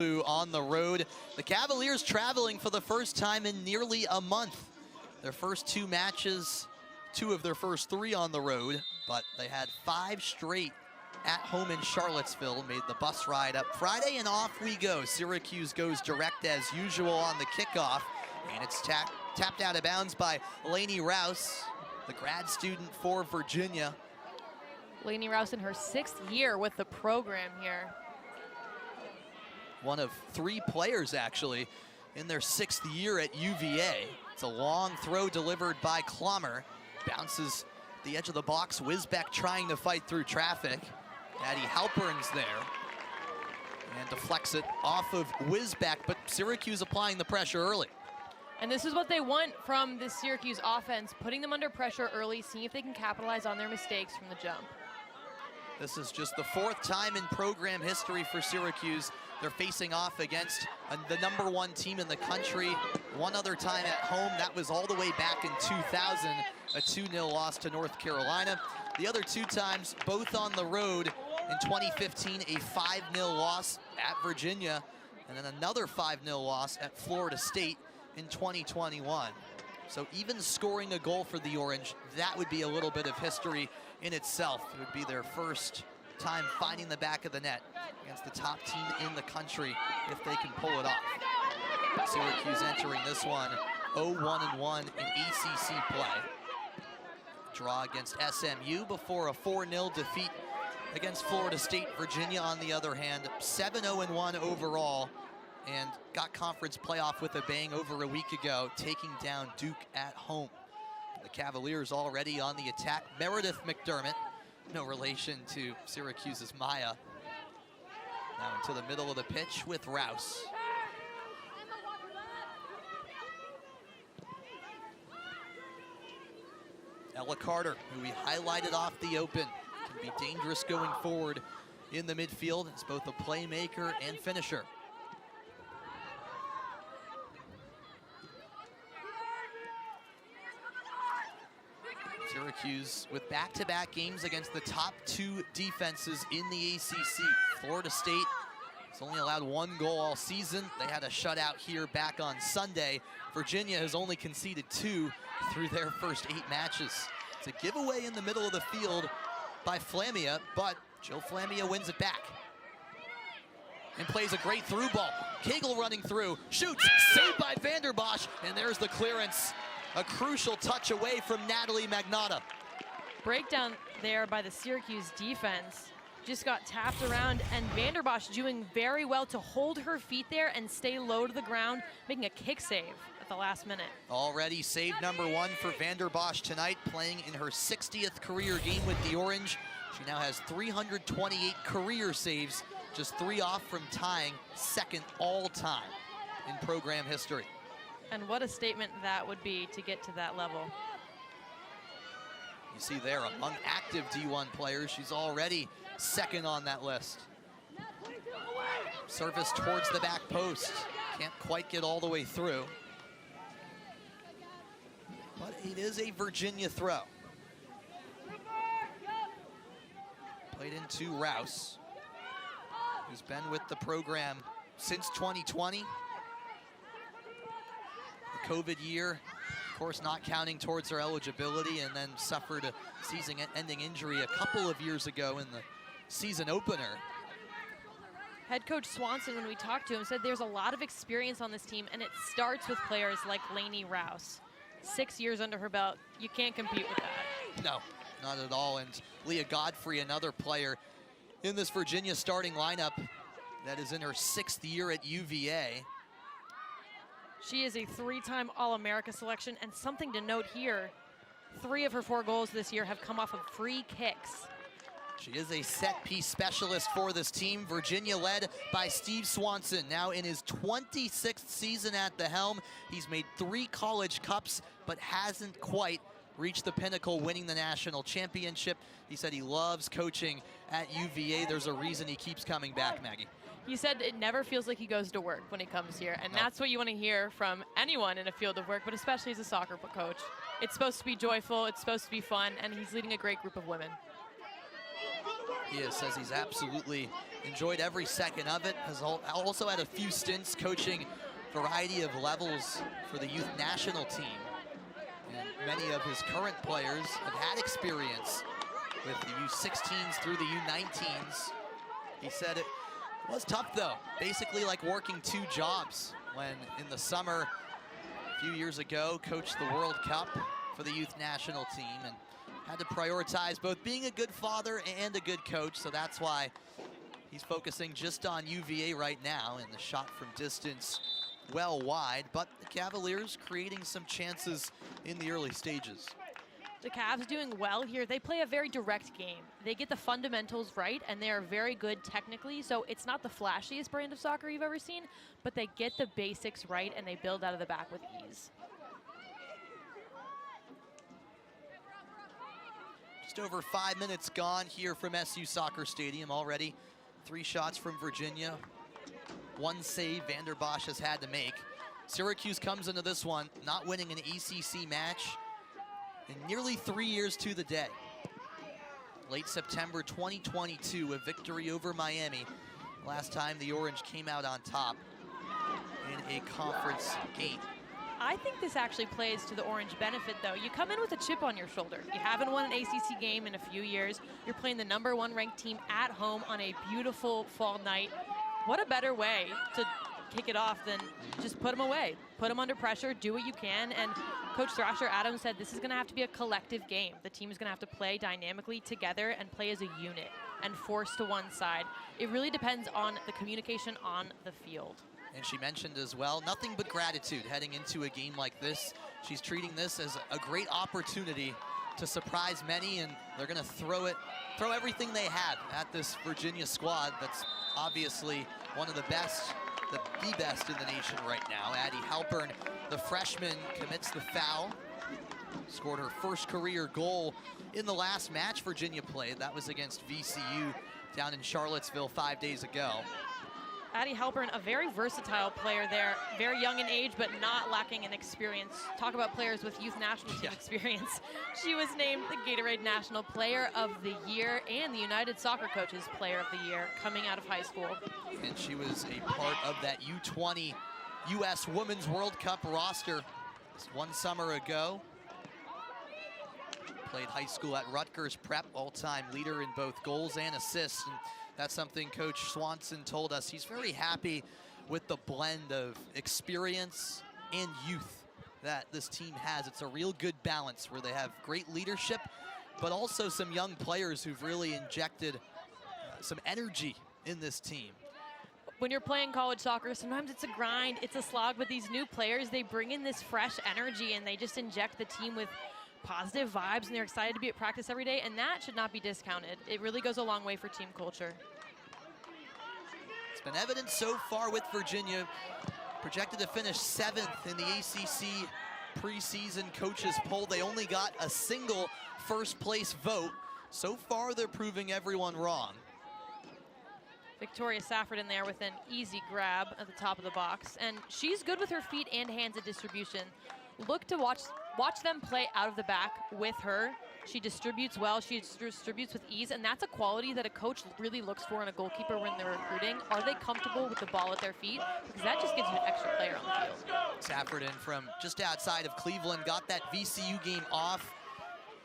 On the road. The Cavaliers traveling for the first time in nearly a month. Their first two matches, two of their first three on the road, but they had 5 straight at home in Charlottesville, made the bus ride up Friday, and off we go. Syracuse goes direct as usual on the kickoff, and it's tapped out of bounds by Lainey Rouse, the grad student for Virginia. Lainey Rouse in her 6th year with the program here. One of 3 players, actually, in their 6th year at UVA. It's a long throw delivered by Clommer. Bounces the edge of the box. Wisbeck trying to fight through traffic. Addie Halpern's there. And deflects it off of Wisbeck, but Syracuse applying the pressure early. And this is what they want from this Syracuse offense, putting them under pressure early, seeing if they can capitalize on their mistakes from the jump. This is just the 4th time in program history for Syracuse. They're facing off against the #1 team in the country. One other time at home, that was all the way back in 2000, a 2-0 loss to North Carolina. The other 2 times, both on the road. In 2015, a 5-0 loss at Virginia, and then another 5-0 loss at Florida State in 2021. So even scoring a goal for the Orange, that would be a little bit of history in itself. It would be their first time finding the back of the net against the top team in the country if they can pull it off. Syracuse entering this one 0-1-1 in ACC play. Draw against SMU before a 4-0 defeat against Florida State. Virginia, on the other hand, 7-0-1 overall, and got conference playoff with a bang over a week ago, taking down Duke at home. The Cavaliers already on the attack. Meredith McDermott, no relation to Syracuse's Maya. Now into the middle of the pitch with Rouse. Ella Carter, who we highlighted off the open, can be dangerous going forward in the midfield as both a playmaker and finisher. Syracuse with back-to-back games against the top 2 defenses in the ACC. Florida State has only allowed 1 goal all season. They had a shutout here back on Sunday. Virginia has only conceded 2 through their first 8 matches. It's a giveaway in the middle of the field by Flamia, but Jill Flamia wins it back and plays a great through ball. Kaggel running through, shoots, saved by Vanderbos, and there's the clearance. A crucial touch away from Natalie Magnotta. Breakdown there by the Syracuse defense. Just got tapped around, and Vanderbos doing very well to hold her feet there and stay low to the ground, making a kick save at the last minute. Already save #1 for Vanderbos tonight, playing in her 60th career game with the Orange. She now has 328 career saves, just 3 off from tying 2nd all-time in program history. And what a statement that would be to get to that level. You see there, among active D1 players, she's already 2nd on that list. Service towards the back post. Can't quite get all the way through. But it is a Virginia throw. Played into Rouse, who's been with the program since 2020. COVID year, of course, not counting towards her eligibility, and then suffered a season-ending injury a couple of years ago in the season opener. Head coach Swanson, when we talked to him, said there's a lot of experience on this team, and it starts with players like Lainey Rouse. 6 years under her belt, you can't compete with that. No, not at all. And Lia Godfrey, another player in this Virginia starting lineup that is in her 6th year at UVA. She is a 3-time All-America selection, and something to note here, 3 of her 4 goals this year have come off of free kicks. She is a set-piece specialist for this team. Virginia led by Steve Swanson, now in his 26th season at the helm. He's made 3 college cups, but hasn't quite reached the pinnacle, winning the national championship. He said he loves coaching at UVA. There's a reason he keeps coming back, Maggie. He said it never feels like he goes to work when he comes here, and that's what you want to hear from anyone in a field of work, but especially as a soccer coach. It's supposed to be joyful, it's supposed to be fun, and he's leading a great group of women. He says he's absolutely enjoyed every second of it. Has also had a few stints coaching variety of levels for the youth national team. And many of his current players have had experience with the U16s through the U19s. He said it was tough though, basically like working 2 jobs when in the summer a few years ago coached the World Cup for the youth national team and had to prioritize both being a good father and a good coach, so that's why he's focusing just on UVA right now, and the shot from distance well wide, but the Cavaliers creating some chances in the early stages. The Cavs doing well here. They play a very direct game. They get the fundamentals right, and they are very good technically, so it's not the flashiest brand of soccer you've ever seen, but they get the basics right, and they build out of the back with ease. Just over 5 minutes gone here from SU Soccer Stadium already. 3 shots from Virginia. 1 save Vanderbos has had to make. Syracuse comes into this one not winning an ACC match in nearly 3 years to the day. Late September 2022, a victory over Miami. Last time the Orange came out on top in a conference game. I think this actually plays to the Orange benefit, though. You come in with a chip on your shoulder. You haven't won an ACC game in a few years. You're playing the #1 ranked team at home on a beautiful fall night. What a better way to kick it off than just put them away. Put them under pressure, do what you can, and Coach Thrasher Adams said this is going to have to be a collective game. The team is going to have to play dynamically together and play as a unit and force to one side. It really depends on the communication on the field. And she mentioned as well, nothing but gratitude heading into a game like this. She's treating this as a great opportunity to surprise many, and they're going to throw everything they have at this Virginia squad that's obviously one of the best, the best in the nation right now. Addie Halpern, the freshman, commits the foul. Scored her first career goal in the last match Virginia played. That was against VCU down in Charlottesville 5 days ago. Addie Halpern, a very versatile player there, very young in age, but not lacking in experience. Talk about players with youth national team experience. She was named the Gatorade National Player of the Year and the United Soccer Coaches Player of the Year coming out of high school. And she was a part of that U20 U.S. Women's World Cup roster just 1 summer ago. Played high school at Rutgers Prep, all-time leader in both goals and assists. And that's something Coach Swanson told us. He's very happy with the blend of experience and youth that this team has. It's a real good balance where they have great leadership, but also some young players who've really injected some energy in this team. When you're playing college soccer, sometimes it's a grind, it's a slog, but these new players, they bring in this fresh energy and they just inject the team with positive vibes, and they're excited to be at practice every day, and that should not be discounted. It really goes a long way for team culture. It's been evident so far with Virginia, projected to finish 7th in the ACC preseason coaches poll. They only got a single first place vote. So far, they're proving everyone wrong. Victoria Safford in there with an easy grab at the top of the box, and she's good with her feet and hands at distribution. Look to watch them play out of the back with her. She distributes well, she distributes with ease, and that's a quality that a coach really looks for in a goalkeeper when they're recruiting. Are they comfortable with the ball at their feet? Because that just gives you an extra player on the field. Safford in from just outside of Cleveland, got that VCU game off.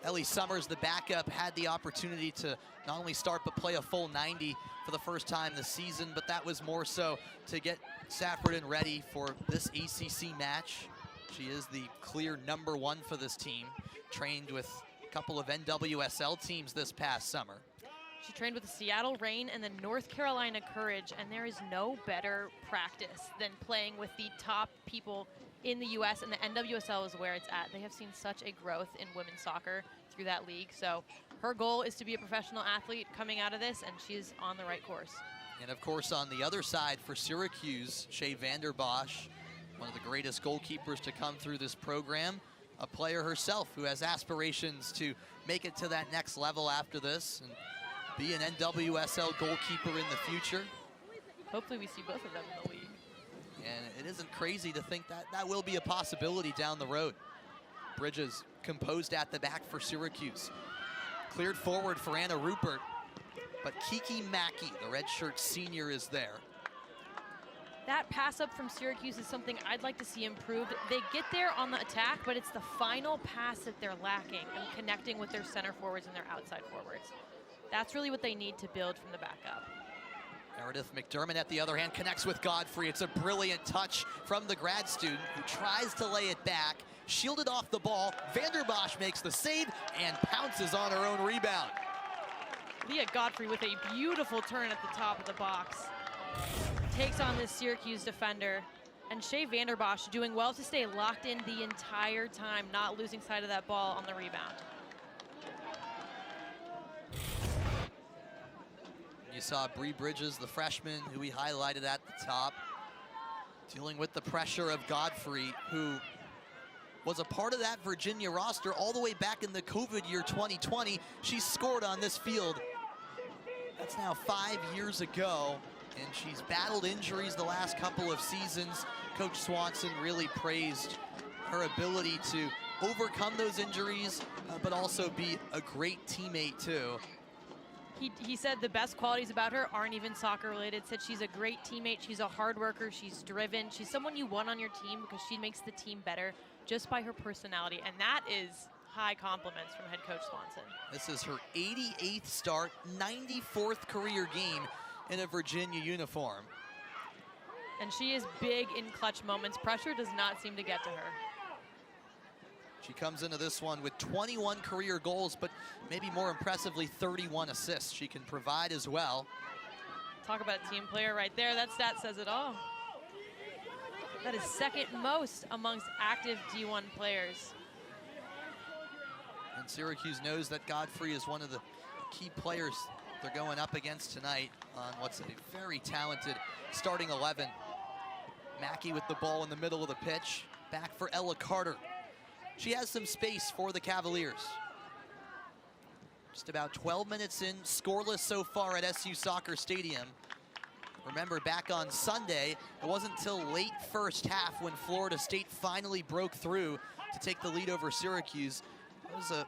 Ellie Summers, the backup, had the opportunity to not only start but play a full 90 for the first time this season, but that was more so to get Safford in ready for this ACC match. She is the clear #1 for this team. Trained with a couple of NWSL teams this past summer. She trained with the Seattle Reign and the North Carolina Courage, and there is no better practice than playing with the top people in the U.S., and the NWSL is where it's at. They have seen such a growth in women's soccer through that league, so her goal is to be a professional athlete coming out of this, and she's on the right course. And of course, on the other side for Syracuse, Shea Vanderbos, one of the greatest goalkeepers to come through this program, a player herself who has aspirations to make it to that next level after this and be an NWSL goalkeeper in the future. Hopefully we see both of them in the league. And it isn't crazy to think that that will be a possibility down the road. Bridges composed at the back for Syracuse. Cleared forward for Anna Rupert. but Kiki Mackey, the redshirt senior, is there. That pass up from Syracuse is something I'd like to see improved. They get there on the attack, but it's the final pass that they're lacking and connecting with their center forwards and their outside forwards. That's really what they need to build from the back up. Meredith McDermott, at the other hand, connects with Godfrey. It's a brilliant touch from the grad student who tries to lay it back, shielded off the ball. Vanderbos makes the save and pounces on her own rebound. Lia Godfrey with a beautiful turn at the top of the box. Takes on this Syracuse defender. And Shea Vanderbos doing well to stay locked in the entire time, not losing sight of that ball on the rebound. You saw Bree Bridges, the freshman who we highlighted at the top, dealing with the pressure of Godfrey, who was a part of that Virginia roster all the way back in the COVID year 2020. She scored on this field. That's now 5 years ago, and she's battled injuries the last couple of seasons. Coach Swanson really praised her ability to overcome those injuries, but also be a great teammate too. He said the best qualities about her aren't even soccer related. Said she's a great teammate, she's a hard worker, she's driven, she's someone you want on your team because she makes the team better just by her personality, and that is high compliments from head coach Swanson. This is her 88th start, 94th career game in a Virginia uniform. And she is big in clutch moments. Pressure does not seem to get to her. She comes into this one with 21 career goals, but maybe more impressively, 31 assists. She can provide as well. Talk about a team player right there. That stat says it all. That is second most amongst active D1 players. And Syracuse knows that Godfrey is one of the key players they're going up against tonight on what's a very talented starting 11. Mackey with the ball in the middle of the pitch. Back for Ella Carter. She has some space for the Cavaliers. Just about 12 minutes in, scoreless so far at SU Soccer Stadium. Remember, back on Sunday, it wasn't till late first half when Florida State finally broke through to take the lead over Syracuse. It was a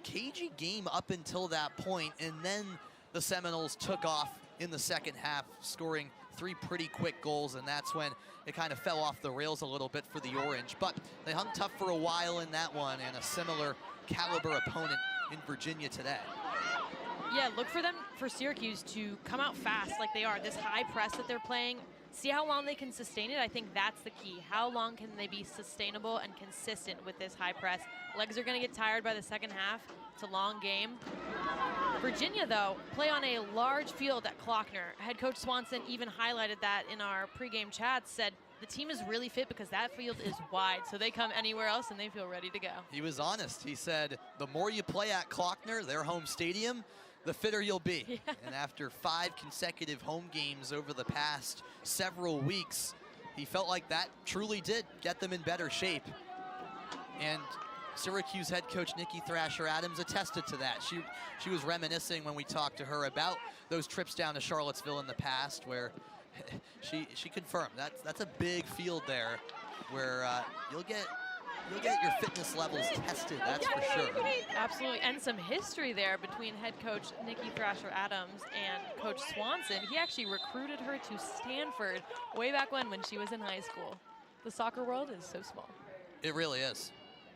cagey game up until that point, and then the Seminoles took off in the second half, scoring 3 pretty quick goals, and that's when it kind of fell off the rails a little bit for the Orange. But they hung tough for a while in that one, and a similar caliber opponent in Virginia today. Yeah, look for them, for Syracuse, to come out fast like they are. This high press that they're playing, see how long they can sustain it. I think that's the key. How long can they be sustainable and consistent with this high press? Legs are going to get tired by the second half. It's a long game. Virginia, though, play on a large field at Klockner. Head coach Swanson even highlighted that in our pregame chats, said the team is really fit because that field is wide, so they come anywhere else and they feel ready to go. He was honest. He said, the more you play at Klockner, their home stadium, the fitter you'll be. Yeah. And after 5 consecutive home games over the past several weeks, he felt like that truly did get them in better shape. And Syracuse head coach Nikki Thrasher-Adams attested to that. She was reminiscing when we talked to her about those trips down to Charlottesville in the past, where she confirmed that's a big field there, where you'll get your fitness levels tested. That's for sure. Absolutely, and some history there between head coach Nikki Thrasher-Adams and Coach Swanson. He actually recruited her to Stanford way back when she was in high school. The soccer world is so small. It really is.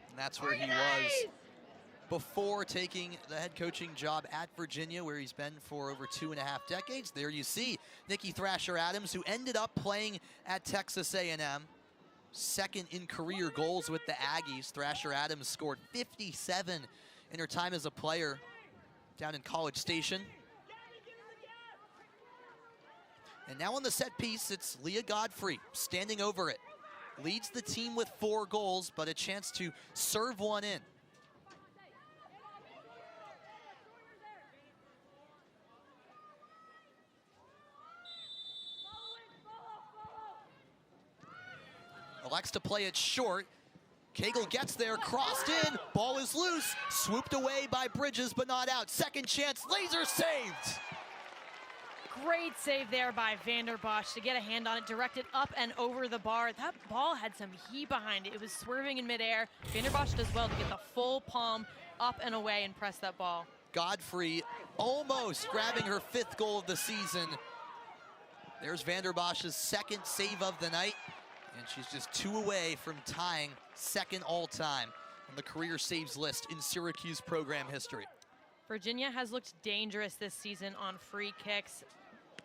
And that's where he was before taking the head coaching job at Virginia, where he's been for over 2.5 decades. There you see Nikki Thrasher-Adams, who ended up playing at Texas A&M. Second in career goals with the Aggies. Thrasher-Adams scored 57 in her time as a player down in College Station. And now on the set piece, it's Lia Godfrey standing over it. Leads the team with 4 goals, but a chance to serve one in. Elects to play it short. Kaggel gets there, crossed in, ball is loose, swooped away by Bridges, but not out. Second chance, laser saved. Great save there by Vanderbos to get a hand on it, directed up and over the bar. That ball had some heat behind it. It was swerving in midair. Vanderbos does well to get the full palm up and away and press that ball. Godfrey almost grabbing her 5th goal of the season. There's Vanderbos's 2nd save of the night, and she's just 2 away from tying 2nd all-time on the career saves list in Syracuse program history. Virginia has looked dangerous this season on free kicks.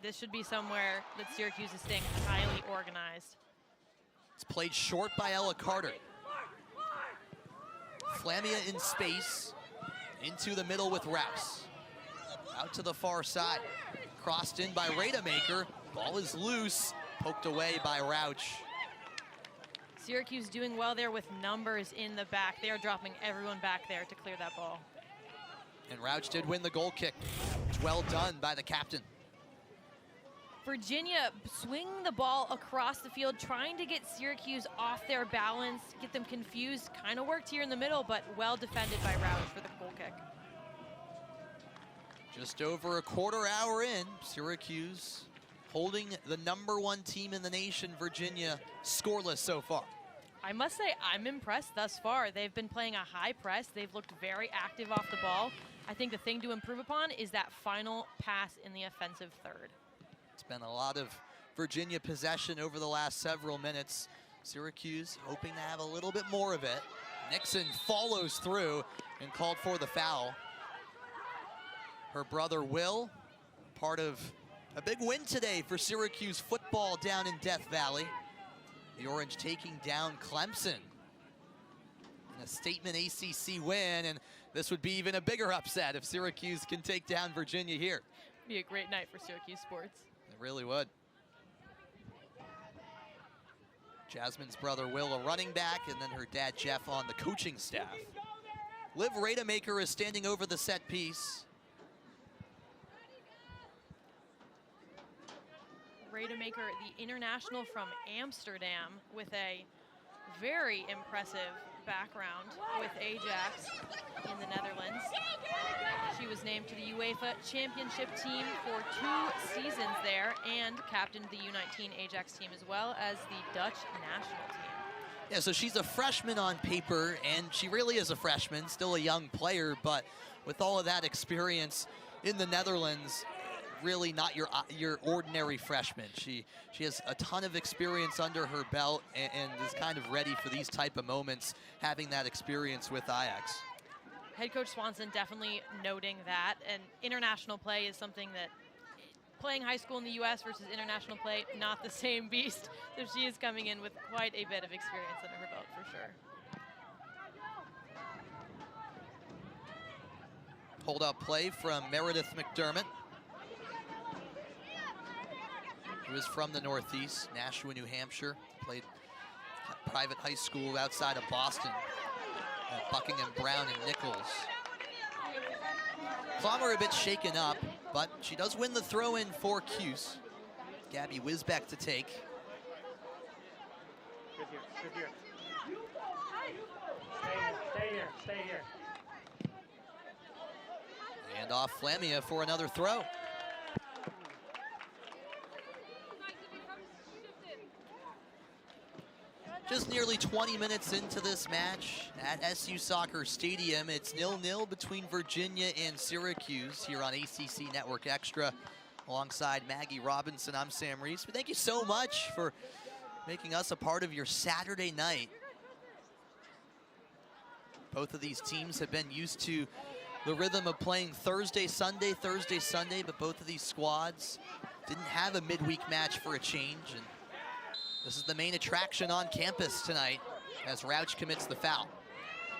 This should be somewhere that Syracuse is staying highly organized. It's played short by Ella Carter. Flamia in space, into the middle with Rouse. Out to the far side, crossed in by Rademacher. Ball is loose, poked away by Rauch. Syracuse doing well there with numbers in the back. They are dropping everyone back there to clear that ball. And Rauch did win the goal kick. It's well done by the captain. Virginia swinging the ball across the field, trying to get Syracuse off their balance, get them confused. Kind of worked here in the middle, but well defended by Rauch for the goal kick. Just over a quarter hour in, Syracuse holding the #1 team in the nation, Virginia, scoreless so far. I must say, I'm impressed thus far. They've been playing a high press. They've looked very active off the ball. I think the thing to improve upon is that final pass in the offensive third. It's been a lot of Virginia possession over the last several minutes. Syracuse hoping to have a little bit more of it. Nixon follows through and called for the foul. Her brother Will, part of a big win today for Syracuse football down in Death Valley. The Orange taking down Clemson in a statement ACC win, and this would be even a bigger upset if Syracuse can take down Virginia here. Be a great night for Syracuse sports. It really would. Jasmine's brother Will, a running back, and then her dad Jeff on the coaching staff. Liv Rademacher is standing over the set piece. Rademacher, the international from Amsterdam, with a very impressive background with Ajax in the Netherlands. She was named to the UEFA Championship team for 2 seasons there and captained the U19 Ajax team as well as the Dutch national team. Yeah, so she's a freshman on paper, and she really is a freshman, still a young player, but with all of that experience in the Netherlands, really not your ordinary freshman. She has a ton of experience under her belt and is kind of ready for these type of moments, having that experience with Ajax. Head coach Swanson definitely noting that, and international play is something that playing high school in the U.S. versus international play, not the same beast. So she is coming in with quite a bit of experience under her belt for sure. Hold up play from Meredith McDermott, who is from the Northeast, Nashua, New Hampshire. Played private high school outside of Boston at Buckingham Brown and Nichols. Plummer a bit shaken up, but she does win the throw-in for Cuse. Gabby Wisbeck to take. Good here, good here. Stay here, stay here. And off Flamia for another throw. Just nearly 20 minutes into this match at SU Soccer Stadium. It's 0-0 between Virginia and Syracuse here on ACC Network Extra. Alongside Maggie Robinson, I'm Sam Reese. Thank you so much for making us a part of your Saturday night. Both of these teams have been used to the rhythm of playing Thursday, Sunday, but both of these squads didn't have a midweek match for a change. And this is the main attraction on campus tonight as Rauch commits the foul.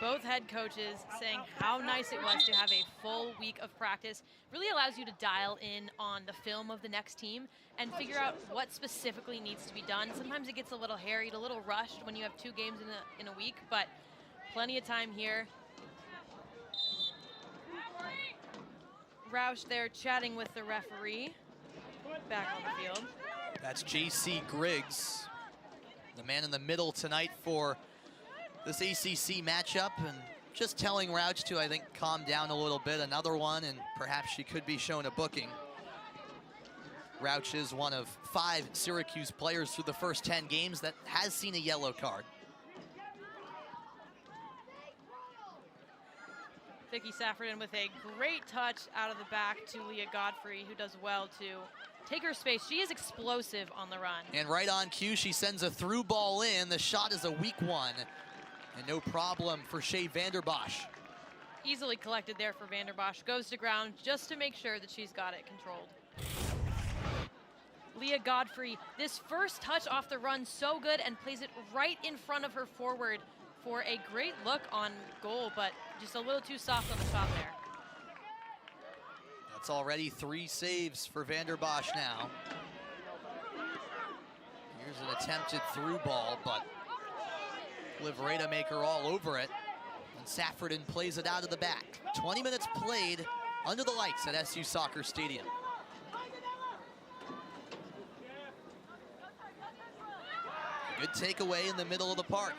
Both head coaches saying how nice it was to have a full week of practice. Really allows you to dial in on the film of the next team and figure out what specifically needs to be done. Sometimes it gets a little harried, a little rushed when you have 2 games in a week, but plenty of time here. Rauch there chatting with the referee back on the field. That's J.C. Griggs, the man in the middle tonight for this ACC matchup, and just telling Rauch to, I think, calm down a little bit. Another one, and perhaps she could be shown a booking. Rauch is one of 5 Syracuse players through the first 10 games that has seen a yellow card. Vicky Saffordin with a great touch out of the back to Lia Godfrey, who does well to take her space. She is explosive on the run. And right on cue, she sends a through ball in. The shot is a weak one. And no problem for Shea Vanderbos. Easily collected there for Vanderbos. Goes to ground just to make sure that she's got it controlled. Lia Godfrey, this first touch off the run, so good, and plays it right in front of her forward for a great look on goal, but just a little too soft on the shot there. That's already 3 saves for Vanderbos now. Here's an attempted through ball, but Livreta make her all over it. And Saffordin plays it out of the back. 20 minutes played under the lights at SU Soccer Stadium. Good takeaway in the middle of the park.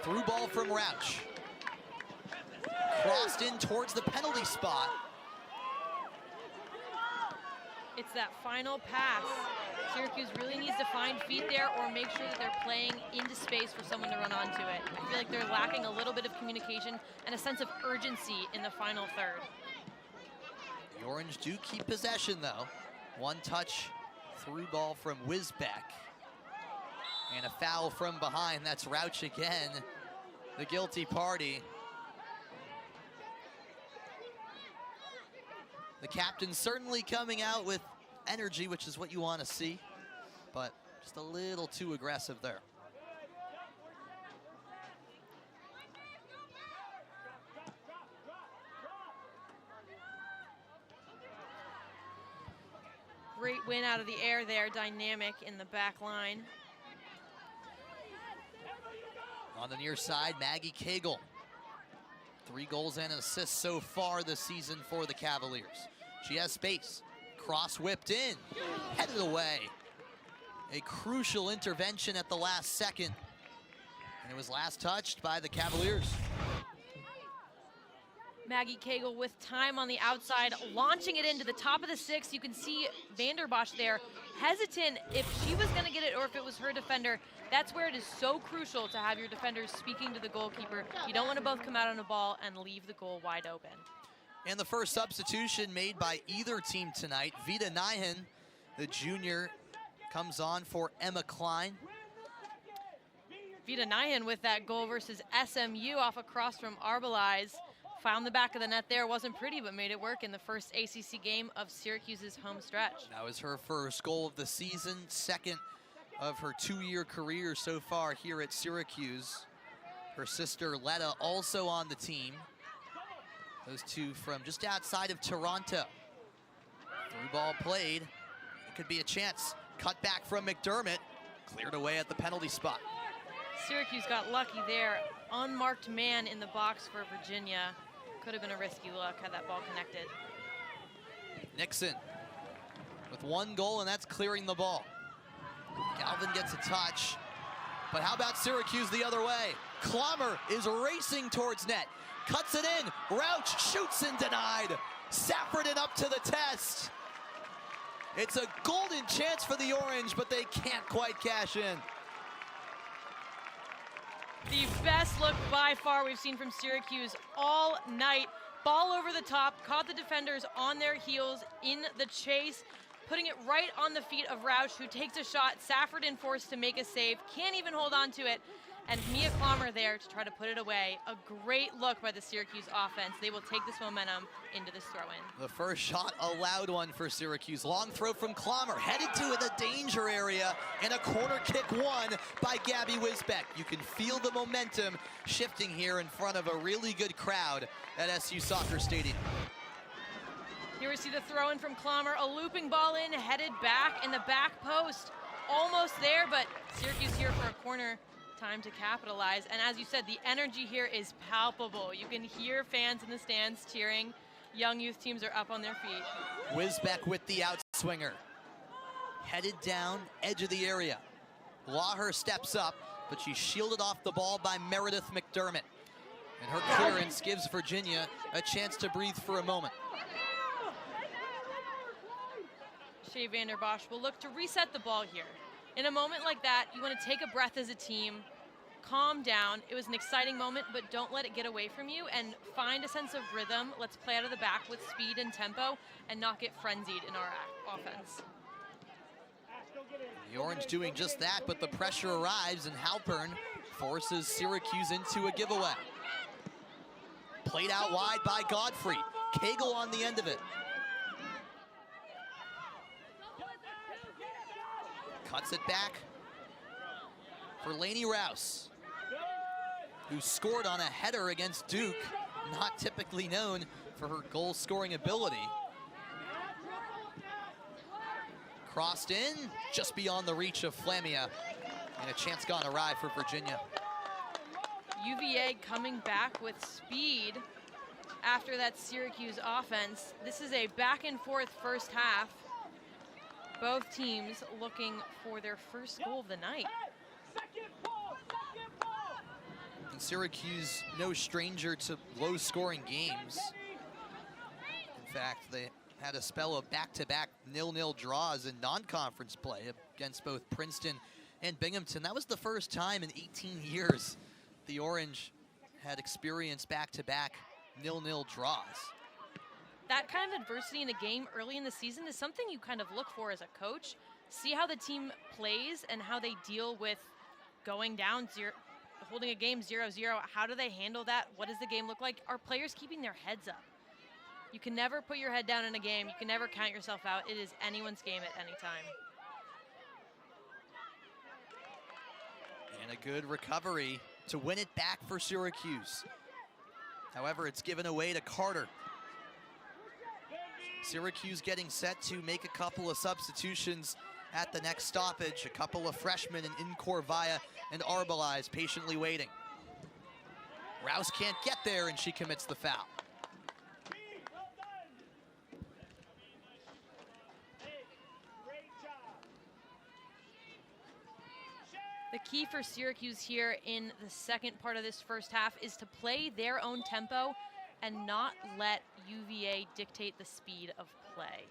Through ball from Rauch. Crossed in towards the penalty spot. It's that final pass. Syracuse really needs to find feet there or make sure that they're playing into space for someone to run onto it. I feel like they're lacking a little bit of communication and a sense of urgency in the final third. The Orange do keep possession though. One touch through ball from Wisbeck. And a foul from behind. That's Rauch again, the guilty party. The captain certainly coming out with energy, which is what you want to see, but just a little too aggressive there. Great win out of the air there, dynamic in the back line. On the near side, Maggie Cagle. 3 goals and assists so far this season for the Cavaliers. She has space. Cross whipped in. Headed away. A crucial intervention at the last second. And it was last touched by the Cavaliers. Maggie Cagle with time on the outside, launching it into the top of the 6. You can see Vanderbos there, hesitant if she was going to get it or if it was her defender. That's where it is so crucial to have your defenders speaking to the goalkeeper. You don't want to both come out on a ball and leave the goal wide open. And the first substitution made by either team tonight, Vida Nyhan, the junior, comes on for Emma Klein. Vida Nyhan with that goal versus SMU off across from Arbelize. Found the back of the net there, wasn't pretty, but made it work in the first ACC game of Syracuse's home stretch. That was her first goal of the season, second of her 2-year career so far here at Syracuse. Her sister Letta also on the team. Those two from just outside of Toronto. Through ball played. It could be a chance. Cut back from McDermott. Cleared away at the penalty spot. Syracuse got lucky there. Unmarked man in the box for Virginia. Could have been a risky look had that ball connected. Nixon with 1 goal, and that's clearing the ball. Galvin gets a touch. But how about Syracuse the other way? Clommer is racing towards net. Cuts it in. Rauch shoots and denied. Saffordin up to the test. It's a golden chance for the Orange, but they can't quite cash in. The best look by far we've seen from Syracuse all night. Ball over the top, caught the defenders on their heels in the chase, putting it right on the feet of Rauch, who takes a shot. Saffordin forced to make a save, can't even hold on to it. And Mia Clommer there to try to put it away. A great look by the Syracuse offense. They will take this momentum into this throw-in. The first shot, a loud one for Syracuse. Long throw from Clommer, headed to the danger area, and a corner kick won by Gabby Wisbeck. You can feel the momentum shifting here in front of a really good crowd at SU Soccer Stadium. Here we see the throw-in from Clommer, a looping ball in, headed back in the back post. Almost there, but Syracuse here for a corner. Time to capitalize, and as you said, the energy here is palpable. You can hear fans in the stands cheering. Young youth teams are up on their feet. Wisbeck with the outswinger. Headed down, edge of the area. Laher steps up, but she's shielded off the ball by Meredith McDermott. And her clearance gives Virginia a chance to breathe for a moment. Shea Vanderbos will look to reset the ball here. In a moment like that, you want to take a breath as a team, calm down. It was an exciting moment, but don't let it get away from you, and find a sense of rhythm. Let's play out of the back with speed and tempo and not get frenzied in our offense. The Orange doing just that, but the pressure arrives, and Halpern forces Syracuse into a giveaway. Played out wide by Godfrey. Kaggel on the end of it. Cuts it back for Lainey Rouse, who scored on a header against Duke, not typically known for her goal-scoring ability. Crossed in, just beyond the reach of Flamia, and a chance gone awry for Virginia. UVA coming back with speed after that Syracuse offense. This is a back and forth first half. Both teams looking for their first goal of the night. And Syracuse, no stranger to low-scoring games. In fact, they had a spell of back-to-back 0-0 draws in non-conference play against both Princeton and Binghamton. That was the first time in 18 years the Orange had experienced back-to-back 0-0 draws. That kind of adversity in a game early in the season is something you kind of look for as a coach. See how the team plays and how they deal with going down holding a game 0-0. How do they handle that? What does the game look like? Are players keeping their heads up? You can never put your head down in a game. You can never count yourself out. It is anyone's game at any time. And a good recovery to win it back for Syracuse. However, it's given away to Carter. Syracuse getting set to make a couple of substitutions at the next stoppage. A couple of freshmen in Incorvaya and Arbelize patiently waiting. Rouse can't get there, and she commits the foul. The key for Syracuse here in the second part of this first half is to play their own tempo and not let UVA dictate the speed of play.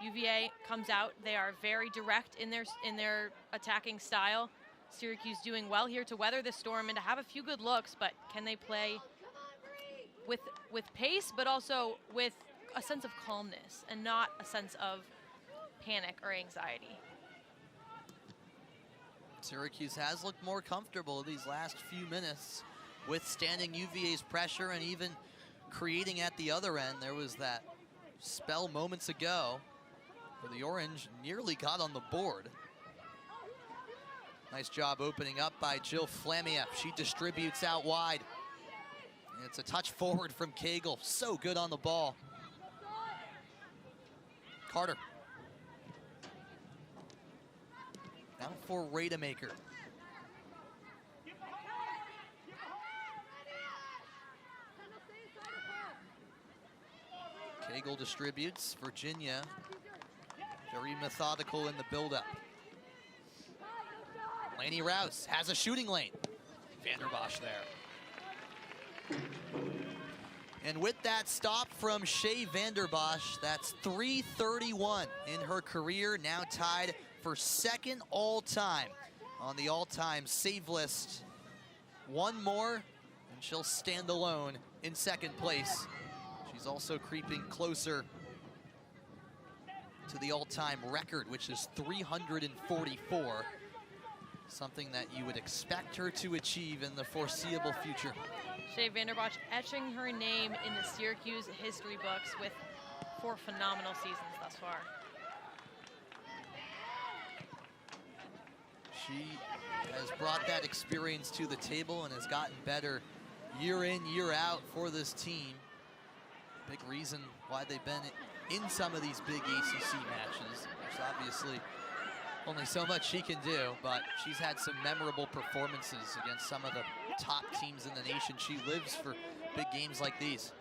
UVA comes out, they are very direct in their attacking style. Syracuse doing well here to weather the storm and to have a few good looks, but can they play with pace, but also with a sense of calmness and not a sense of panic or anxiety? Syracuse has looked more comfortable these last few minutes, withstanding UVA's pressure and even creating at the other end. There was that spell moments ago where the Orange nearly got on the board. Nice job opening up by Jill Flamia. She distributes out wide. And it's a touch forward from Kaggel. So good on the ball. Carter. Now for Rademacher. Kaggel distributes. Virginia very methodical in the buildup. Lainey Rouse has a shooting lane. Vanderbos there. And with that stop from Shea Vanderbos, that's 331 in her career, now tied for second all-time on the all-time save list. One more, and she'll stand alone in second place. She's also creeping closer to the all-time record, which is 344. Something that you would expect her to achieve in the foreseeable future. Shea Vanderbos etching her name in the Syracuse history books with 4 phenomenal seasons thus far. She has brought that experience to the table and has gotten better year in, year out for this team. Big reason why they've been in some of these big ACC matches. There's obviously only so much she can do, but she's had some memorable performances against some of the top teams in the nation. She lives for big games like these.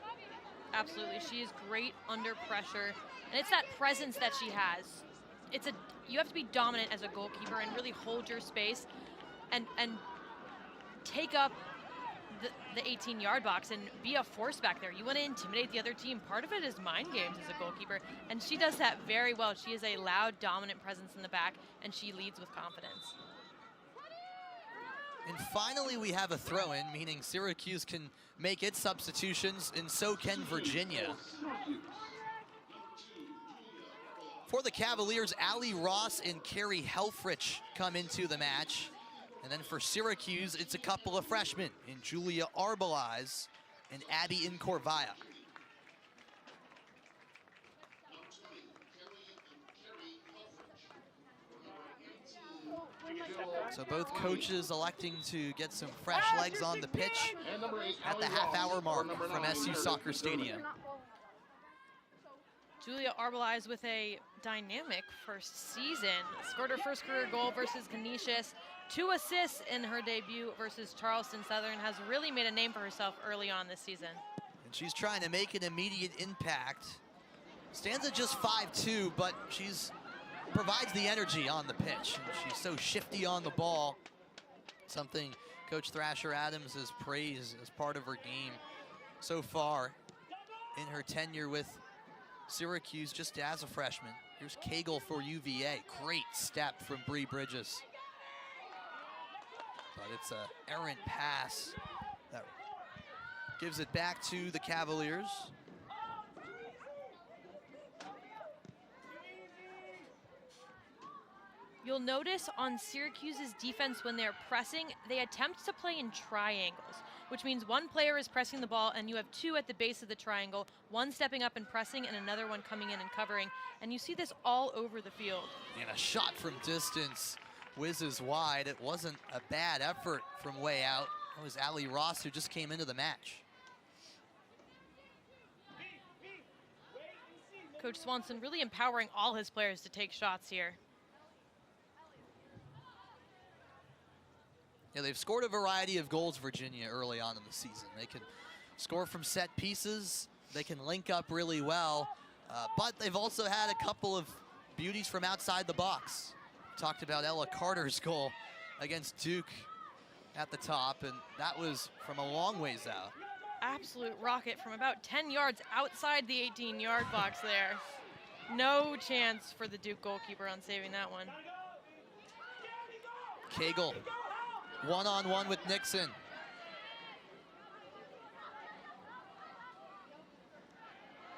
Absolutely, she is great under pressure, and it's that presence that she has. You have to be dominant as a goalkeeper and really hold your space and take up the 18-yard box and be a force back there. You want to intimidate the other team. Part of it is mind games as a goalkeeper, and she does that very well. She is a loud, dominant presence in the back, and she leads with confidence. And finally we have a throw-in, meaning Syracuse can make its substitutions, and so can Virginia. For the Cavaliers, Allie Ross and Carrie Helfrich come into the match. And then for Syracuse, it's a couple of freshmen in Julia Arbelize and Abby Incorvaya. So both coaches electing to get some fresh legs on the pitch at the half-hour mark from SU Soccer Stadium. Julia Arbelize with a dynamic first season. Scored her first career goal versus Canisius. 2 assists in her debut versus Charleston Southern. Has really made a name for herself early on this season. And she's trying to make an immediate impact. Stands at just 5'2", but she's provides the energy on the pitch. And she's so shifty on the ball. Something Coach Thrasher Adams has praised as part of her game so far in her tenure with Syracuse just as a freshman. Here's Kaggel for UVA. Great step from Bree Bridges. But it's an errant pass that gives it back to the Cavaliers. You'll notice on Syracuse's defense when they're pressing, they attempt to play in triangles, which means one player is pressing the ball and you have 2 at the base of the triangle, one stepping up and pressing and another one coming in and covering. And you see this all over the field. And a shot from distance whizzes wide. It wasn't a bad effort from way out. It was Allie Ross who just came into the match. Coach Swanson really empowering all his players to take shots here. Yeah, they've scored a variety of goals, Virginia, early on in the season. They can score from set pieces. They can link up really well. But they've also had a couple of beauties from outside the box. Talked about Ella Carter's goal against Duke at the top, and that was from a long ways out. Absolute rocket from about 10 yards outside the 18-yard box there. No chance for the Duke goalkeeper on saving that one. Kaggel, one-on-one with Nixon.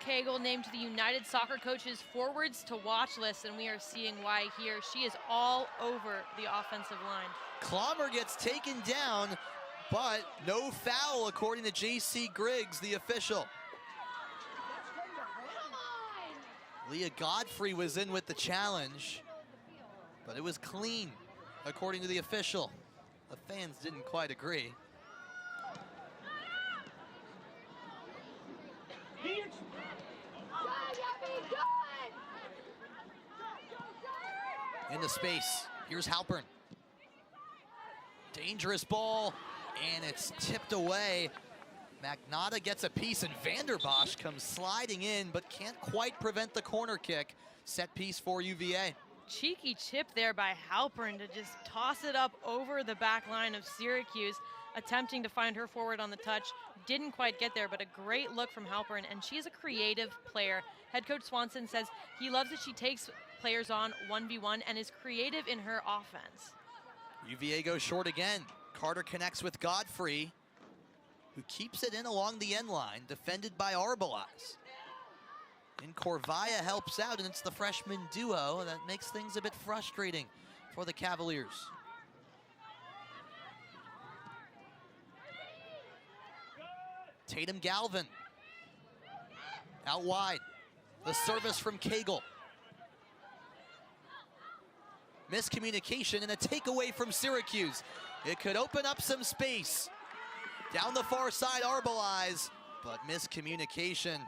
Kaggel named to the United Soccer Coaches Forwards to Watch list, and we are seeing why here. She is all over the offensive line. Clommer gets taken down, but no foul according to J.C. Griggs, the official. Lia Godfrey was in with the challenge, but it was clean according to the official. The fans didn't quite agree. Into space, here's Halpern. Dangerous ball, and it's tipped away. Magnotta gets a piece, and Vanderbos comes sliding in, but can't quite prevent the corner kick. Set piece for UVA. Cheeky chip there by Halpern to just toss it up over the back line of Syracuse, attempting to find her forward on the touch. Didn't quite get there, but a great look from Halpern, and she's a creative player. Head coach Swanson says he loves that she takes players on 1v1 and is creative in her offense. UVA goes short again. Carter connects with Godfrey, who keeps it in along the end line, defended by Arbelize. And Corvaya helps out, and it's the freshman duo that makes things a bit frustrating for the Cavaliers. Tatum Galvin out wide. The service from Kaggel. Miscommunication and a takeaway from Syracuse. It could open up some space. Down the far side, Arbelize, but miscommunication.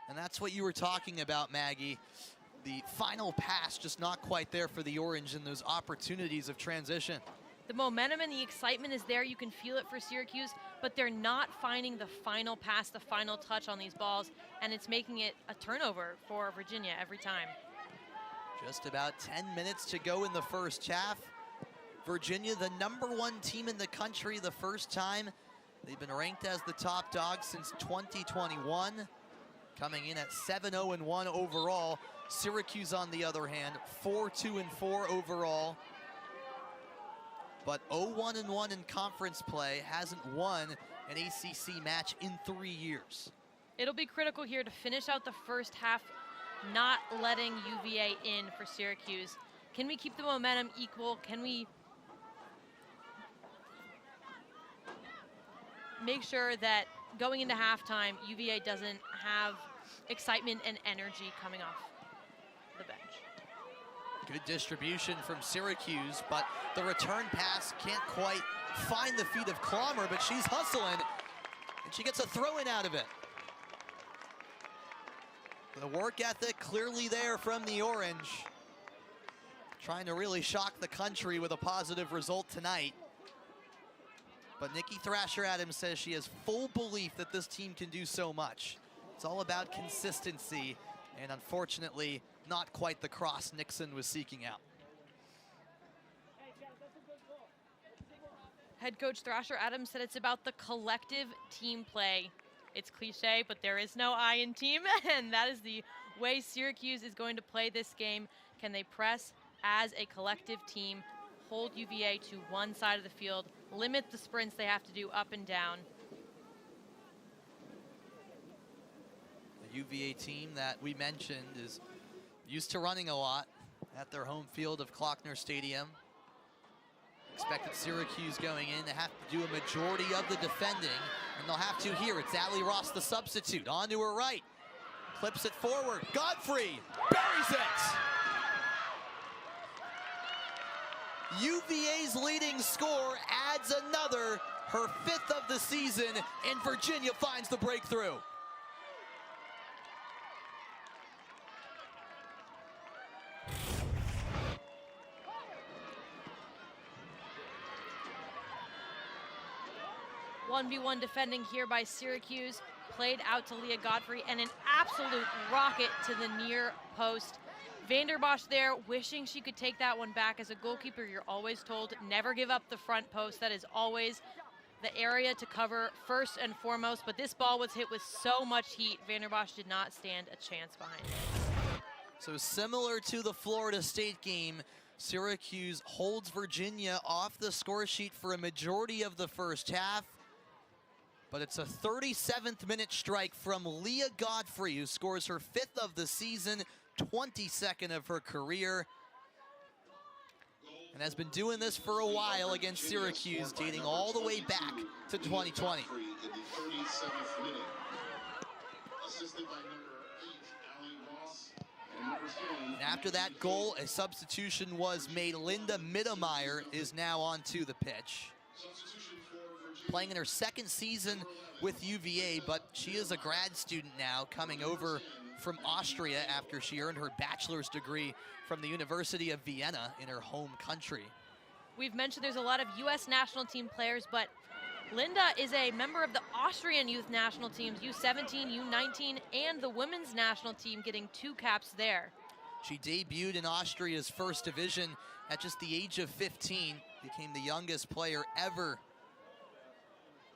And that's what you were talking about, Maggie. The final pass just not quite there for the Orange in those opportunities of transition. The momentum and the excitement is there. You can feel it for Syracuse, but they're not finding the final pass, the final touch on these balls, and it's making it a turnover for Virginia every time. Just about 10 minutes to go in the first half. Virginia, the #1 team in the country, the first time they've been ranked as the top dog since 2021. Coming in at 7-0-1 overall. Syracuse, on the other hand, 4-2-4 overall. but 0-1-1 in conference play, hasn't won an ACC match in 3 years. It'll be critical here to finish out the first half, not letting UVA in for Syracuse. Can we keep the momentum equal? Can we make sure that going into halftime, UVA doesn't have excitement and energy coming off the bench? Good distribution from Syracuse, but the return pass can't quite find the feet of Clommer, but she's hustling, and she gets a throw-in out of it. The work ethic clearly there from the Orange. Trying to really shock the country with a positive result tonight. But Nikki Thrasher-Adams says she has full belief that this team can do so much. It's all about consistency, and unfortunately, not quite the cross Nixon was seeking out. Head coach Thrasher-Adams said it's about the collective team play. It's cliche, but there is no I in team, and that is the way Syracuse is going to play this game. Can they press as a collective team, hold UVA to one side of the field, limit the sprints they have to do up and down? The UVA team that we mentioned is used to running a lot at their home field of Klockner Stadium. Expected Syracuse going in to have to do a majority of the defending, and they'll have to here. It's Allie Ross, the substitute, on to her right. Clips it forward. Godfrey buries it. UVA's leading score adds another, her 5th of the season, and Virginia finds the breakthrough. One v one defending here by Syracuse, played out to Lia Godfrey, and an absolute rocket to the near post. Vanderbos there, wishing she could take that one back. As a goalkeeper, you're always told never give up the front post. That is always the area to cover first and foremost, but this ball was hit with so much heat, Vanderbos did not stand a chance behind it. So similar to the Florida State game, Syracuse holds Virginia off the score sheet for a majority of the first half. But it's a 37th minute strike from Lia Godfrey, who scores her 5th of the season, 22nd of her career, and has been doing this for a while against Syracuse, dating all the way back to 2020. And after that goal, a substitution was made. Linda Mittermeier is now onto the pitch. Playing in her 2nd season with UVA, but she is a grad student now, coming over from Austria after she earned her bachelor's degree from the University of Vienna in her home country. We've mentioned there's a lot of U.S. national team players, but Linda is a member of the Austrian youth national teams, U17, U19, and the women's national team, getting 2 caps there. She debuted in Austria's 1st division at just the age of 15, became the youngest player ever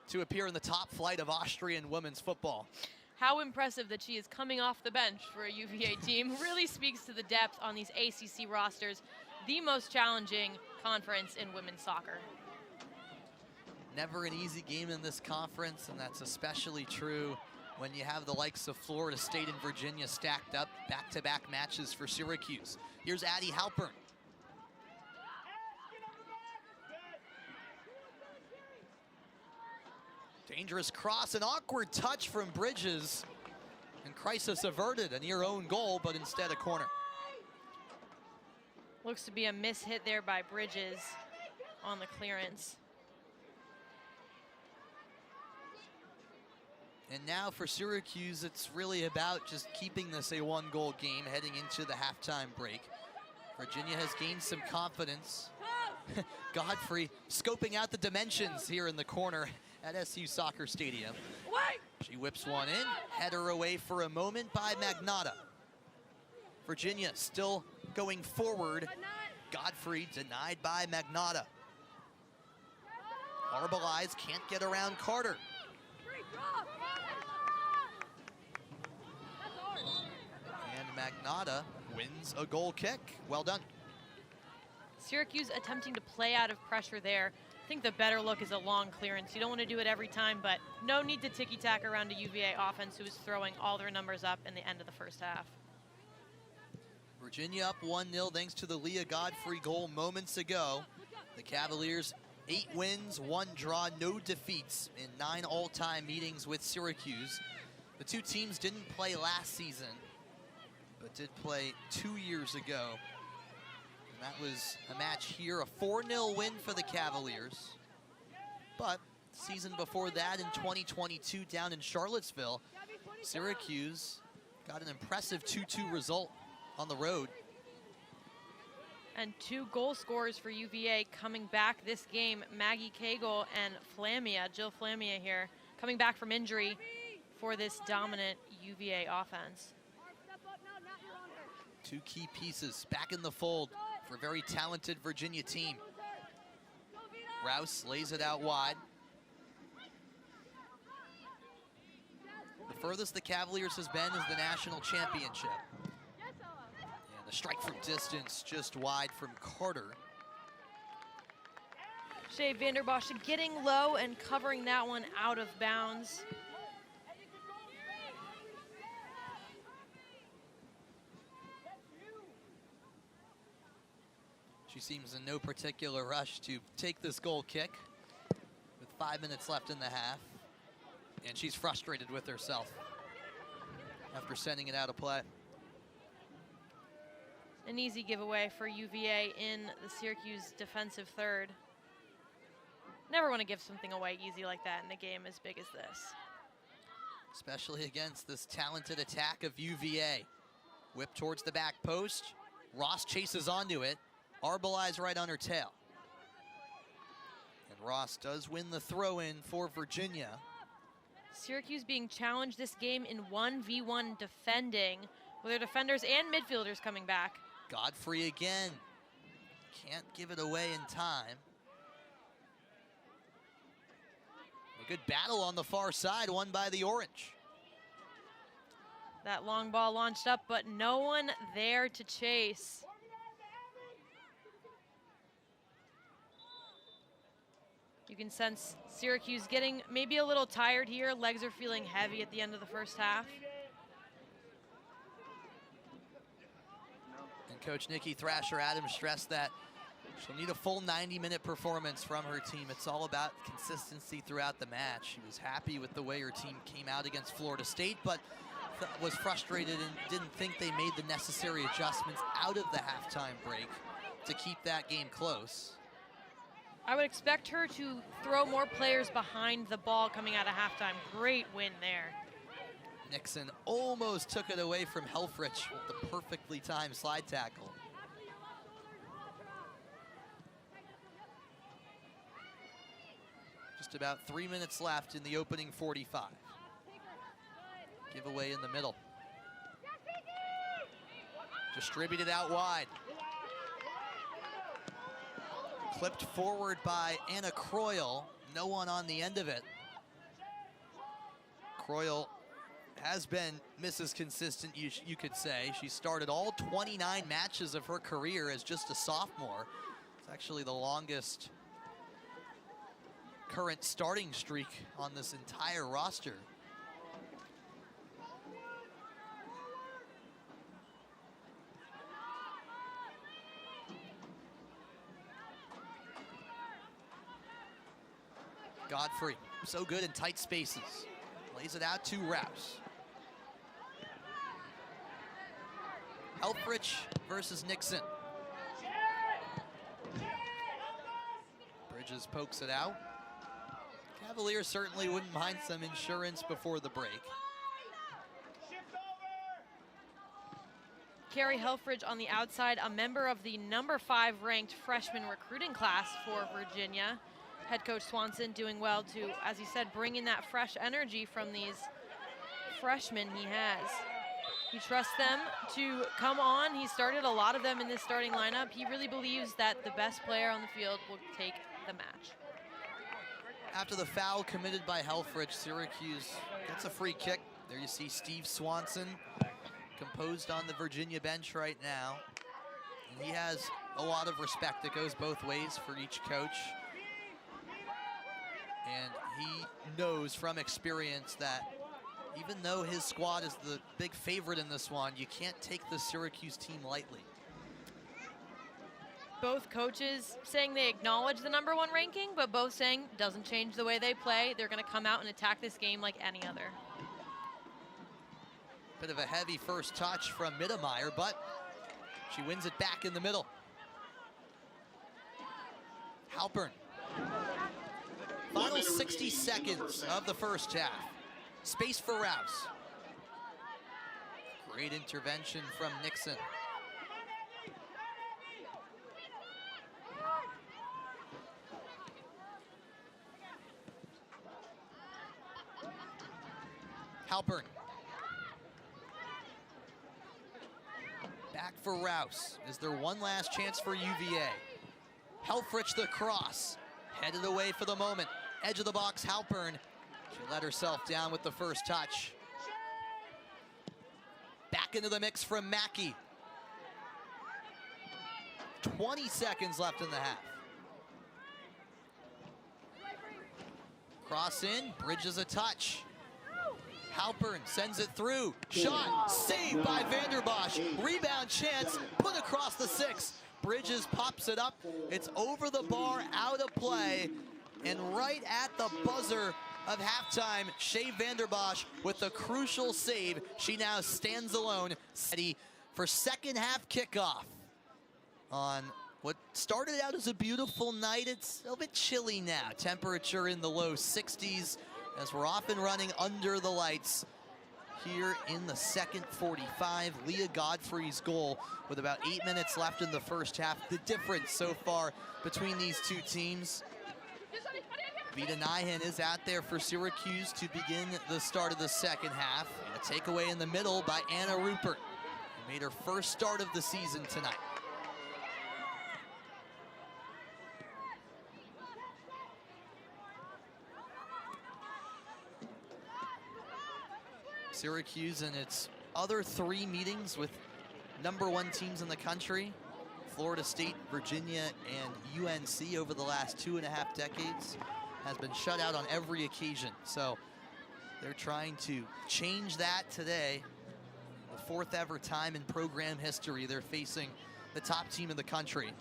to appear in the top flight of Austrian women's football. How impressive that she is coming off the bench for a UVA team. Really speaks to the depth on these ACC rosters, the most challenging conference in women's soccer. Never an easy game in this conference, and that's especially true when you have the likes of Florida State and Virginia stacked up, back-to-back matches for Syracuse. Here's Addie Halpern. Dangerous cross, an awkward touch from Bridges, and crisis averted, a near own goal, but instead a corner. Looks to be a miss-hit there by Bridges on the clearance. And now for Syracuse, it's really about just keeping this a 1-goal game heading into the halftime break. Virginia has gained some confidence. Godfrey scoping out the dimensions here in the corner at SU Soccer Stadium. She whips one in, header away for a moment by Magnotta. Virginia still going forward. Godfrey denied by Magnotta. Arbelize can't get around Carter. And Magnotta wins a goal kick. Well done. Syracuse attempting to play out of pressure there. I think the better look is a long clearance. You don't want to do it every time, but no need to ticky-tack around a UVA offense who is throwing all their numbers up in the end of the first half. Virginia up 1-0 thanks to the Lia Godfrey goal moments ago. The Cavaliers 8 wins, 1 draw, no defeats in 9 all-time meetings with Syracuse. The two teams didn't play last season, but did play 2 years ago. And that was a match here, a 4-0 win for the Cavaliers. But season before that in 2022 down in Charlottesville, Syracuse got an impressive 2-2 result on the road. And 2 goal scorers for UVA coming back this game, Maggie Cagle and Jill Flamia here, coming back from injury for this dominant UVA offense. 2 key pieces back in the fold for a very talented Virginia team. Rouse lays it out wide. The furthest the Cavaliers has been is the national championship. And the strike from distance just wide from Carter. Vanderbos getting low and covering that one out of bounds. She seems in no particular rush to take this goal kick with 5 minutes left in the half. And she's frustrated with herself after sending it out of play. An easy giveaway for UVA in the Syracuse defensive third. Never want to give something away easy like that in a game as big as this. Especially against this talented attack of UVA. Whip towards the back post. Ross chases onto it. Arbelize right on her tail. And Ross does win the throw-in for Virginia. Syracuse being challenged this game in 1v1 defending, with their defenders and midfielders coming back. Godfrey again. Can't give it away in time. A good battle on the far side, won by the Orange. That long ball launched up, but no one there to chase. You can sense Syracuse getting maybe a little tired here. Legs are feeling heavy at the end of the first half. And Coach Nikki Thrasher-Adams stressed that she'll need a full 90-minute performance from her team. It's all about consistency throughout the match. She was happy with the way her team came out against Florida State, but was frustrated and didn't think they made the necessary adjustments out of the halftime break to keep that game close. I would expect her to throw more players behind the ball coming out of halftime. Great win there. Nixon almost took it away from Helfrich with the perfectly timed slide tackle. Just about 3 minutes left in the opening 45. Giveaway in the middle. Distributed out wide. Clipped forward by Anna Croyle. No one on the end of it. Croyle has been Mrs. Consistent, you could say. She started all 29 matches of her career as just a sophomore. It's actually the longest current starting streak on this entire roster. Godfrey, so good in tight spaces. Lays it out to Rouse. Helfrich versus Nixon. Bridges pokes it out. Cavaliers certainly wouldn't mind some insurance before the break. Carrie Helfrich on the outside, a member of the number 5 ranked freshman recruiting class for Virginia. Head coach Swanson doing well to, as he said, bring in that fresh energy from these freshmen he has. He trusts them to come on. He started a lot of them in this starting lineup. He really believes that the best player on the field will take the match. After the foul committed by Helfrich, Syracuse gets a free kick. There you see Steve Swanson composed on the Virginia bench right now. And he has a lot of respect. It goes both ways for each coach. And he knows from experience that even though his squad is the big favorite in this one, you can't take the Syracuse team lightly. Both coaches saying they acknowledge the #1 ranking, but both saying doesn't change the way they play. They're going to come out and attack this game like any other. Bit of a heavy first touch from Mittermeier, but she wins it back in the middle. Halpern. Final 60 seconds of the first half. Space for Rouse. Great intervention from Nixon. Halpern. Back for Rouse. Is there one last chance for UVA? Helfrich the cross. Headed away for the moment. Edge of the box, Halpern. She let herself down with the first touch. Back into the mix from Mackey. 20 seconds left in the half. Cross in, bridges a touch. Halpern sends it through. Shot, saved by Vanderbos. Rebound chance, put across the 6. Bridges pops it up. It's over the bar, out of play. And right at the buzzer of halftime, Shea Vanderbos with the crucial save. She now stands alone, ready for second half kickoff. On what started out as a beautiful night, it's a bit chilly now. Temperature in the low 60s as we're off and running under the lights here in the second 45. Lia Godfrey's goal with about 8 minutes left in the first half. The difference so far between these two teams. Vita Nyhan is out there for Syracuse to begin the start of the second half. And a takeaway in the middle by Anna Rupert, who made her first start of the season tonight. Syracuse in its other 3 meetings with #1 teams in the country, Florida State, Virginia, and UNC over the last 2.5 decades, has been shut out on every occasion. So they're trying to change that today. The 4th ever time in program history they're facing the top team in the country.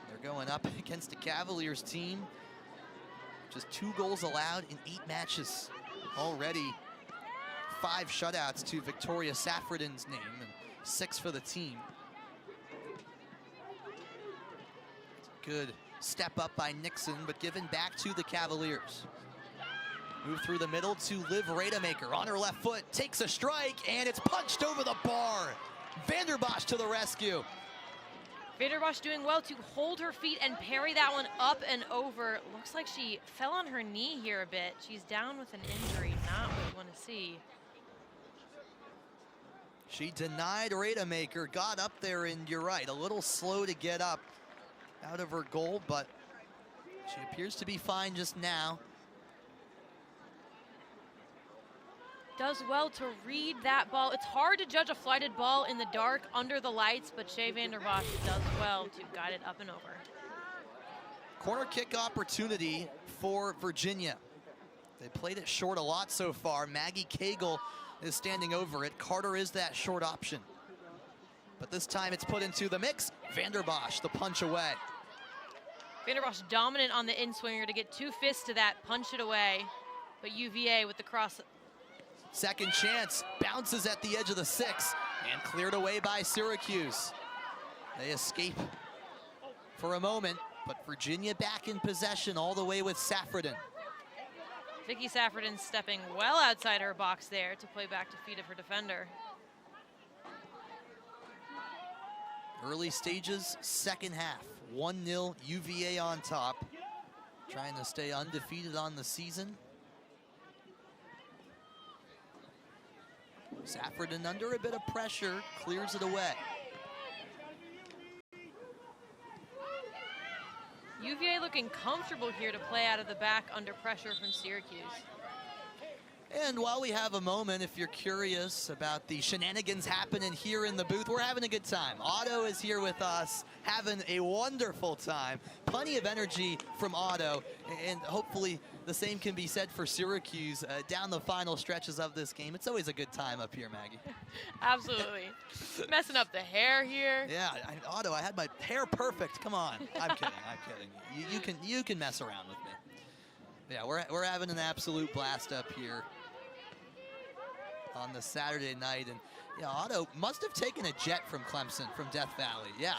They're going up against the Cavaliers team. Just 2 goals allowed in 8 matches already. 5 shutouts to Victoria Saffredin's name and 6 for the team. Good step up by Nixon, but given back to the Cavaliers. Move through the middle to Liv Rademacher on her left foot, takes a strike, and it's punched over the bar. Vanderbos to the rescue. Vanderbos doing well to hold her feet and parry that one up and over. Looks like she fell on her knee here a bit. She's down with an injury, not what you want to see. She denied Rademacher, got up there, and you're right, a little slow to get up out of her goal, but she appears to be fine just now. Does well to read that ball. It's hard to judge a flighted ball in the dark under the lights, but Shea Vanderbos does well to guide it up and over. Corner kick opportunity for Virginia. They played it short a lot so far. Maggie Cagle is standing over it. Carter is that short option. But this time it's put into the mix. Vanderbos, the punch away. Vanderbos dominant on the in-swinger to get 2 fists to that, punch it away. But UVA with the cross. Second chance, bounces at the edge of the 6 and cleared away by Syracuse. They escape for a moment, but Virginia back in possession all the way with Saffredin. Vicky Saffredin stepping well outside her box there to play back to feet of her defender. Early stages, second half, 1-0 UVA on top, trying to stay undefeated on the season. Saffredin under a bit of pressure, clears it away. UVA looking comfortable here to play out of the back under pressure from Syracuse. And while we have a moment, if you're curious about the shenanigans happening here in the booth, we're having a good time. Otto is here with us, having a wonderful time. Plenty of energy from Otto, and hopefully the same can be said for Syracuse down the final stretches of this game. It's always a good time up here, Maggie. Absolutely. Messing up the hair here. Yeah, Otto, I had my hair perfect. Come on. I'm kidding. I'm kidding. You can mess around with me. Yeah, we're having an absolute blast up here on the Saturday night, and yeah, Otto must have taken a jet from Clemson, from Death Valley. Yeah,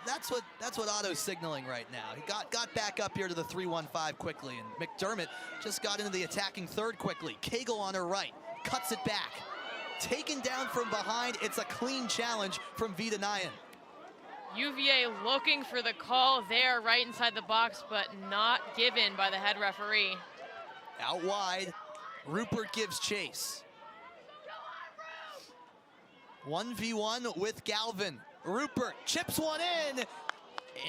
that's what Otto's signaling right now. He got back up here to the 3-1-5 quickly, and McDermott just got into the attacking third quickly. Kaggel on her right, cuts it back, taken down from behind. It's a clean challenge from Vita Nyan. UVA looking for the call there right inside the box, but not given by the head referee. Out wide, Rupert gives chase. 1v1 with Galvin. Rupert chips one in,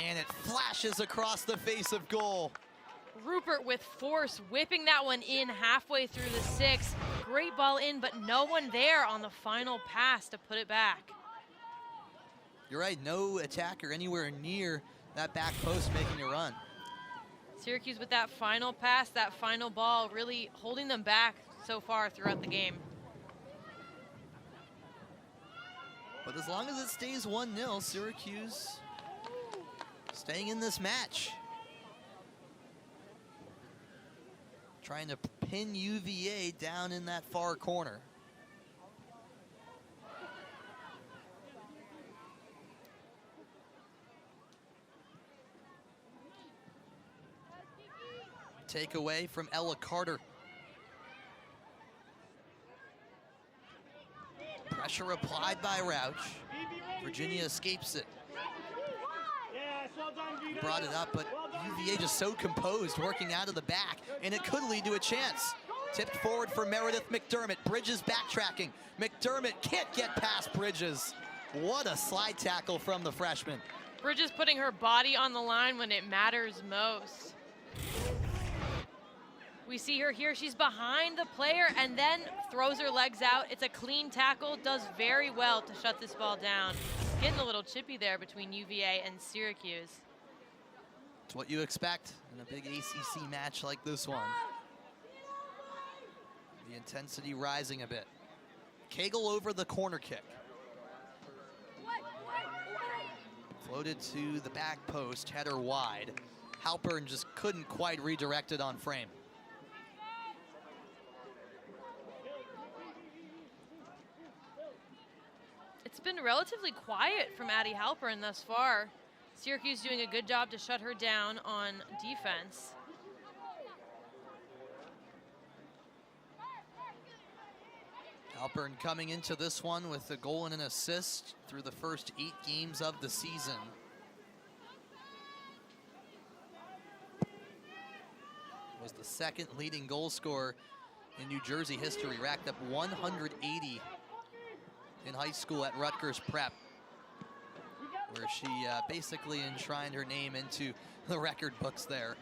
and it flashes across the face of goal. Rupert with force, whipping that one in halfway through the 6. Great ball in, but no one there on the final pass to put it back. You're right, no attacker anywhere near that back post making a run. Syracuse with that final pass, that final ball, really holding them back so far throughout the game. But as long as it stays 1-0, Syracuse staying in this match. Trying to pin UVA down in that far corner. Takeaway from Ella Carter. Pressure applied by Rauch. Virginia escapes it. Brought it up, but UVA just so composed, working out of the back, and it could lead to a chance. Tipped forward for Meredith McDermott. Bridges backtracking. McDermott can't get past Bridges. What a slide tackle from the freshman. Bridges putting her body on the line when it matters most. We see her here, she's behind the player and then throws her legs out. It's a clean tackle, does very well to shut this ball down. Getting a little chippy there between UVA and Syracuse. It's what you expect in a big ACC match like this one. The intensity rising a bit. Kaggel over the corner kick. Floated to the back post, header wide. Halpern just couldn't quite redirect it on frame. It's been relatively quiet from Addie Halpern thus far. Syracuse doing a good job to shut her down on defense. Halpern coming into this one with a goal and an assist through the first 8 games of the season. Was the second leading goal scorer in New Jersey history, racked up 180 in high school at Rutgers Prep, where she basically enshrined her name into the record books there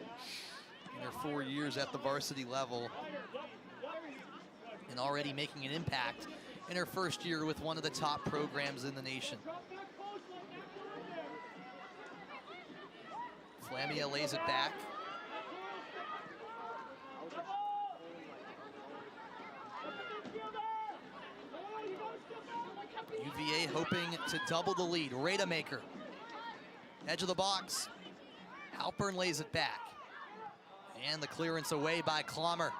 in her 4 years at the varsity level, and already making an impact in her first year with one of the top programs in the nation. Flamia lays it back. UVA hoping to double the lead. Rademacher, edge of the box. Halpern lays it back. And the clearance away by Clommer.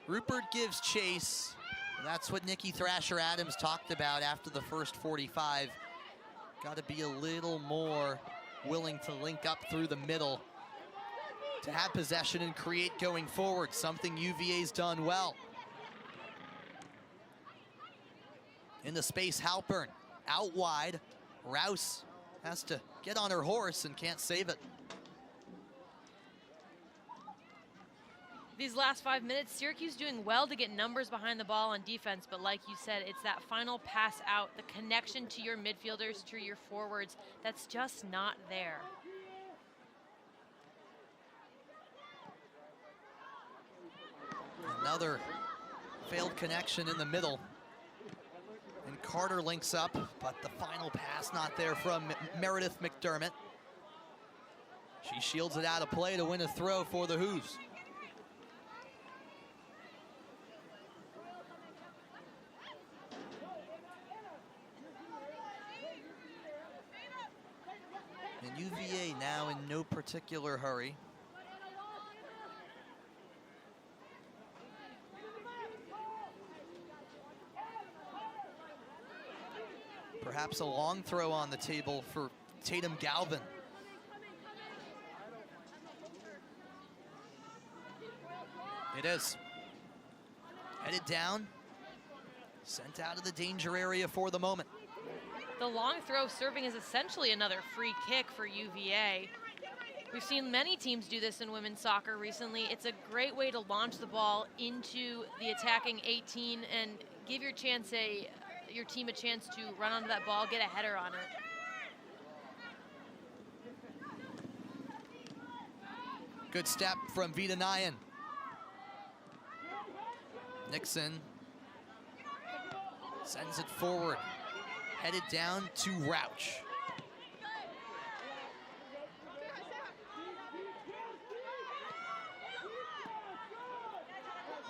Rupert gives chase. That's what Nikki Thrasher-Adams talked about after the first 45. Got to be a little more willing to link up through the middle to have possession and create going forward, something UVA's done well. Into space, Halpern, out wide. Rouse has to get on her horse and can't save it. These last 5 minutes, Syracuse doing well to get numbers behind the ball on defense, but like you said, it's that final pass out, the connection to your midfielders, to your forwards, that's just not there. And Another failed connection in the middle. And Carter links up, but the final pass not there from Meredith McDermott. She shields it out of play to win a throw for the Hoos. And UVA now in no particular hurry. Perhaps a long throw on the table for Tatum Galvin. It is. Headed down, sent out of the danger area for the moment. The long throw serving as essentially another free kick for UVA. We've seen many teams do this in women's soccer recently. It's a great way to launch the ball into the attacking 18 and give your team a chance to run onto that ball, get a header on it. Good step from Vita Nyan. Nixon sends it forward. Headed down to Rauch.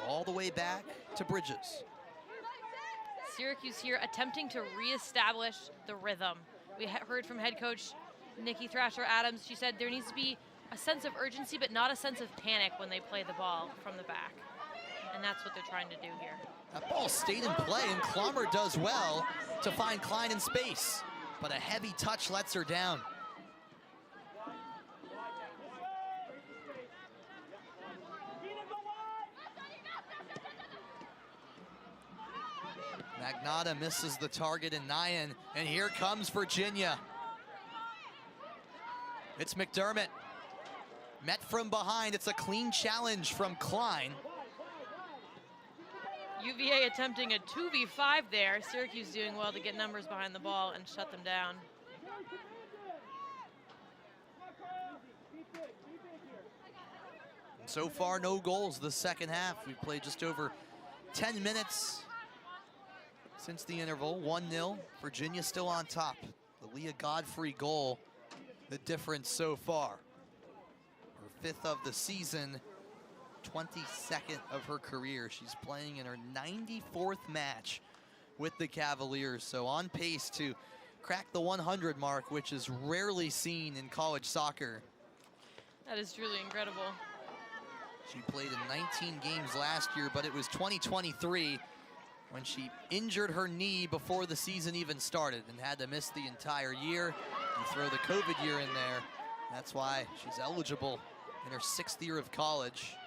All the way back to Bridges. Syracuse here attempting to reestablish the rhythm. We heard from head coach Nikki Thrasher-Adams. She said there needs to be a sense of urgency, but not a sense of panic when they play the ball from the back. And that's what they're trying to do here. That ball stayed in play, and Clommer does well to find Klein in space. But a heavy touch lets her down. Magnotta misses the target in Nyan, and here comes Virginia. It's McDermott. Met from behind. It's a clean challenge from Klein. UVA attempting a 2v5 there. Syracuse doing well to get numbers behind the ball and shut them down. So far, no goals the second half. We've played just over 10 minutes since the interval. 1-0. Virginia still on top. The Lia Godfrey goal, the difference so far. Her 5th of the season, 22nd of her career. She's playing in her 94th match with the Cavaliers, so on pace to crack the 100 mark, which is rarely seen in college soccer. That is truly incredible. She played in 19 games last year, but it was 2023 when she injured her knee before the season even started and had to miss the entire year. You throw the COVID year in there, that's why she's eligible in her 6th year of college.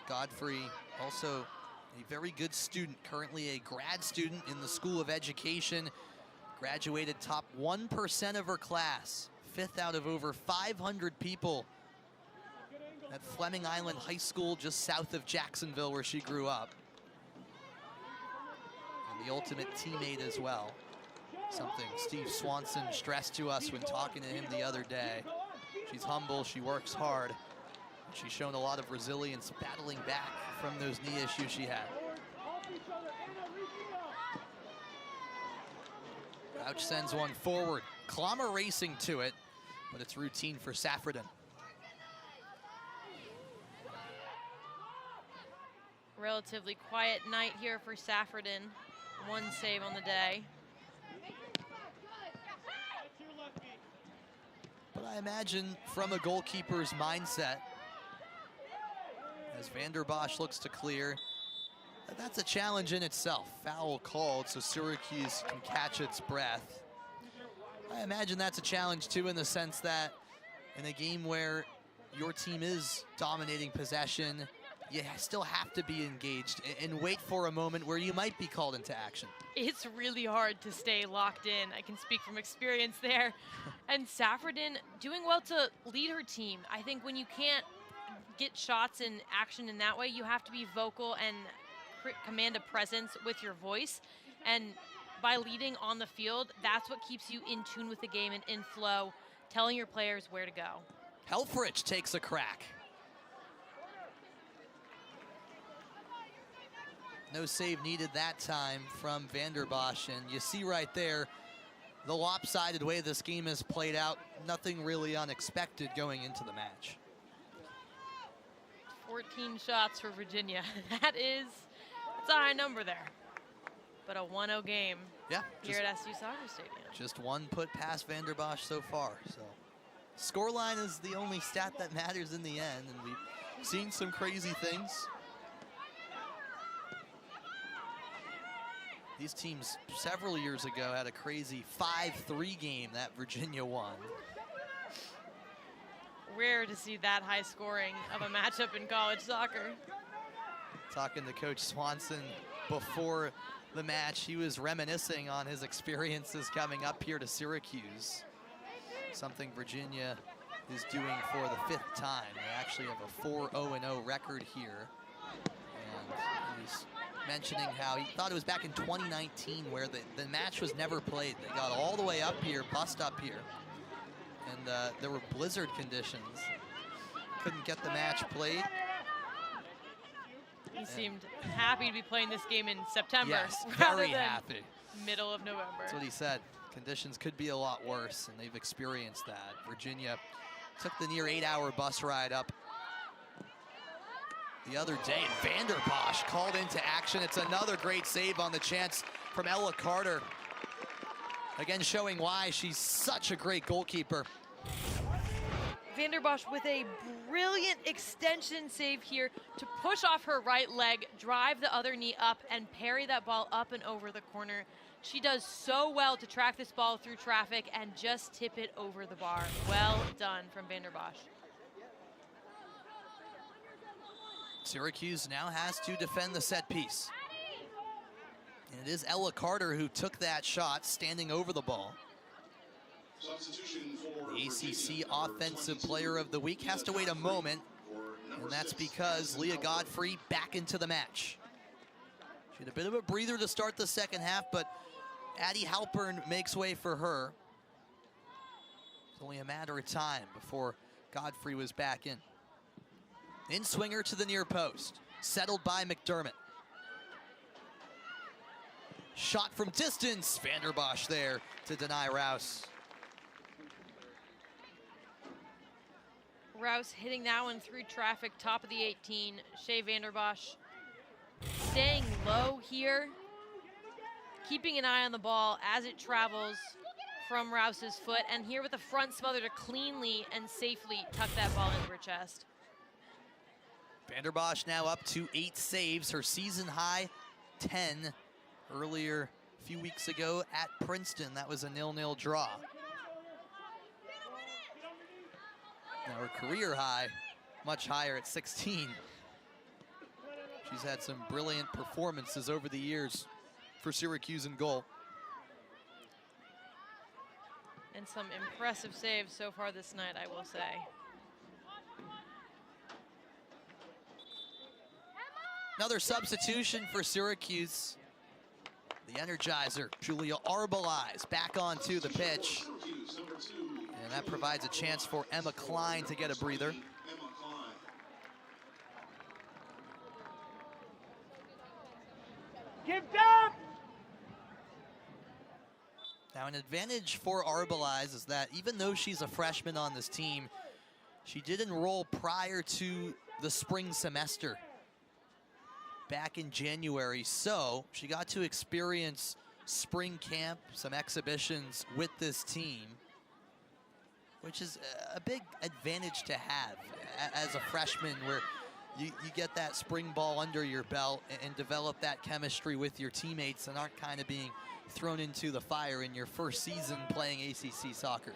Godfrey, also a very good student, currently a grad student in the School of Education, graduated top 1% of her class, 5th out of over 500 people at Fleming Island High School just south of Jacksonville, where she grew up. And the ultimate teammate as well. Something Steve Swanson stressed to us when talking to him the other day. She's humble, she works hard. She's shown a lot of resilience battling back from those knee issues she had. Rauch sends one forward. Clommer racing to it, but it's routine for Saffredin. Relatively quiet night here for Saffredin. 1 save on the day. But I imagine from a goalkeeper's mindset, as Vanderbos looks to clear, that's a challenge in itself. Foul called, so Syracuse can catch its breath. I imagine that's a challenge too, in the sense that in a game where your team is dominating possession, you still have to be engaged and wait for a moment where you might be called into action. It's really hard to stay locked in. I can speak from experience there. And Saffredin doing well to lead her team. I think when you can't get shots in action in that way, you have to be vocal and command a presence with your voice. And by leading on the field, that's what keeps you in tune with the game and in flow, telling your players where to go. Helfrich takes a crack. No save needed that time from Vanderbos, and you see right there the lopsided way this game has played out. Nothing really unexpected going into the match. 14 shots for Virginia. It's a high number there. But a 1-0 game here at SU Soccer Stadium. Just one put past Vanderbos so far. So scoreline is the only stat that matters in the end, and we've seen some crazy things. These teams several years ago had a crazy 5-3 game that Virginia won. Rare to see that high scoring of a matchup in college soccer. Talking to Coach Swanson before the match, he was reminiscing on his experiences coming up here to Syracuse. Something Virginia is doing for the 5th time. They actually have a 4-0-0 record here. And he's mentioning how he thought it was back in 2019 where the match was never played. They got all the way up here, bust up here. And there were blizzard conditions. Couldn't get the match played. He seemed happy to be playing this game in September. Yes, rather very than happy. Middle of November. That's what he said. Conditions could be a lot worse, and they've experienced that. Virginia took the near 8-hour bus ride up the other day. Vanderbos called into action. It's another great save on the chance from Lia Carter. Again, showing why she's such a great goalkeeper. Vanderbos with a brilliant extension save here to push off her right leg, drive the other knee up, and parry that ball up and over the corner. She does so well to track this ball through traffic and just tip it over the bar. Well done from Vanderbos. Syracuse now has to defend the set piece. And it is Lia Carter who took that shot, standing over the ball. The ACC Offensive Player of the Week has to wait a moment, and that's because Lia Godfrey back into the match. She had a bit of a breather to start the second half, but Addie Halpern makes way for her. It's only a matter of time before Godfrey was back in. In-swinger to the near post, settled by McDermott. Shot from distance, Vanderbos there to deny Rouse. Rouse hitting that one through traffic, top of the 18. Shea Vanderbos staying low here, keeping an eye on the ball as it travels from Rouse's foot, and here with a front smother to cleanly and safely tuck that ball into her chest. Vanderbos now up to 8 saves, her season high 10 earlier a few weeks ago at Princeton. That was a 0-0 draw. Now her career high, much higher at 16. She's had some brilliant performances over the years for Syracuse in goal. And some impressive saves so far this night, I will say. Another substitution for Syracuse. The Energizer, Julia Arbelize, back onto the pitch. And that provides a chance for Emma Klein to get a breather. Keep down! Now, an advantage for Arbelize is that even though she's a freshman on this team, she did enroll prior to the spring semester back in January. So she got to experience spring camp, some exhibitions with this team, which is a big advantage to have as a freshman, where you get that spring ball under your belt and develop that chemistry with your teammates and aren't kind of being thrown into the fire in your first season playing ACC soccer.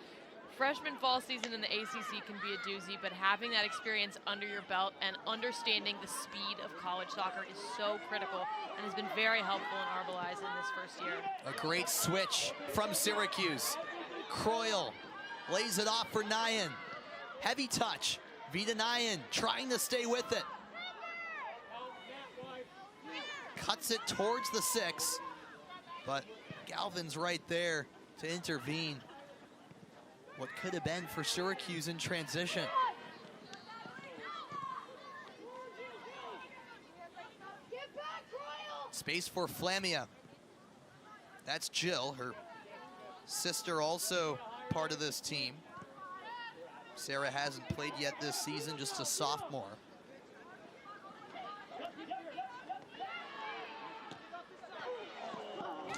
Freshman fall season in the ACC can be a doozy, but having that experience under your belt and understanding the speed of college soccer is so critical and has been very helpful in Arbelize in this first year. A great switch from Syracuse. Croyle lays it off for Nyan. Heavy touch. Vita Nyan trying to stay with it. Cuts it towards the 6, but Galvin's right there to intervene. What could have been for Syracuse in transition. Space for Flamia. That's Jill, her sister, also part of this team. Sarah hasn't played yet this season, just a sophomore.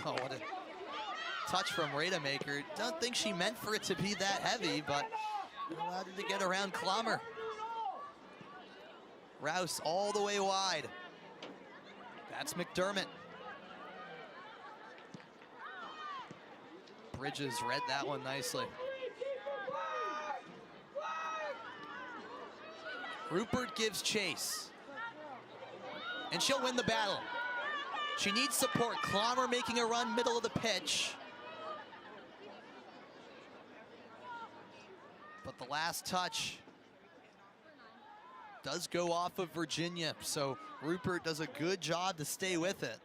Oh, what a touch from Rademacher. Don't think she meant for it to be that heavy, but allowed her to get around Klammer. Rouse all the way wide. That's McDermott. Bridges read that one nicely. Rupert gives chase. And she'll win the battle. She needs support. Klammer making a run middle of the pitch. But the last touch does go off of Virginia, so Rupert does a good job to stay with it.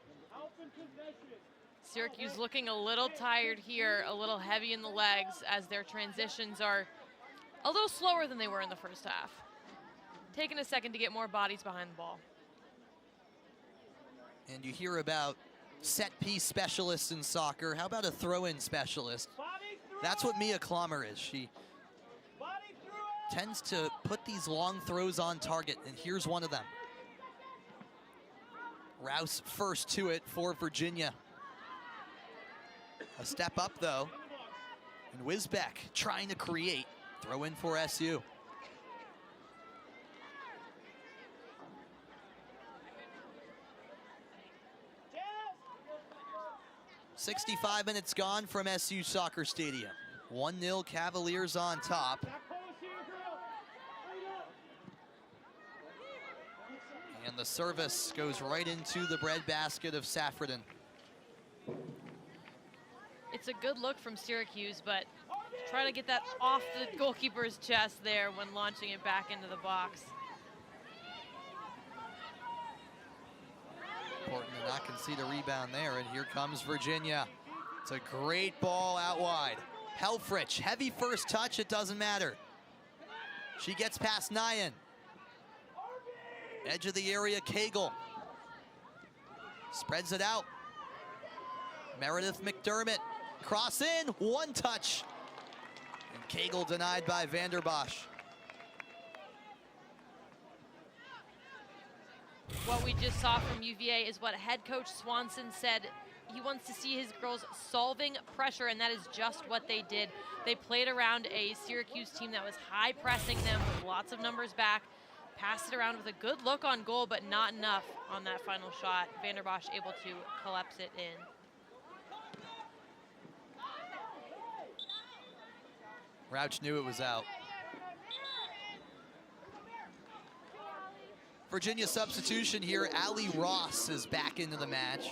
Syracuse looking a little tired here, a little heavy in the legs as their transitions are a little slower than they were in the first half. Taking a second to get more bodies behind the ball. And you hear about set-piece specialists in soccer. How about a throw-in specialist? That's what Mia Klammer is. She tends to put these long throws on target, and here's one of them. Rouse first to it for Virginia. A step up, though. And Wisbeck trying to create. Throw in for SU. 65 minutes gone from SU Soccer Stadium. 1-0 Cavaliers on top. And the service goes right into the breadbasket of Saffredin. It's a good look from Syracuse, but try to get that off the goalkeeper's chest there when launching it back into the box. Important to not concede a rebound there, and here comes Virginia. It's a great ball out wide. Helfrich, heavy first touch, it doesn't matter. She gets past Nyan. Edge of the area, Kaggel. Spreads it out. Meredith McDermott, cross in, one touch. And Kaggel denied by Vanderbos. What we just saw from UVA is what head coach Swanson said. He wants to see his girls solving pressure, and that is just what they did. They played around a Syracuse team that was high pressing them with lots of numbers back, passed it around with a good look on goal, but not enough on that final shot. Vanderbos able to collapse it in. Rauch knew it was out. Virginia substitution here. Allie Ross is back into the match.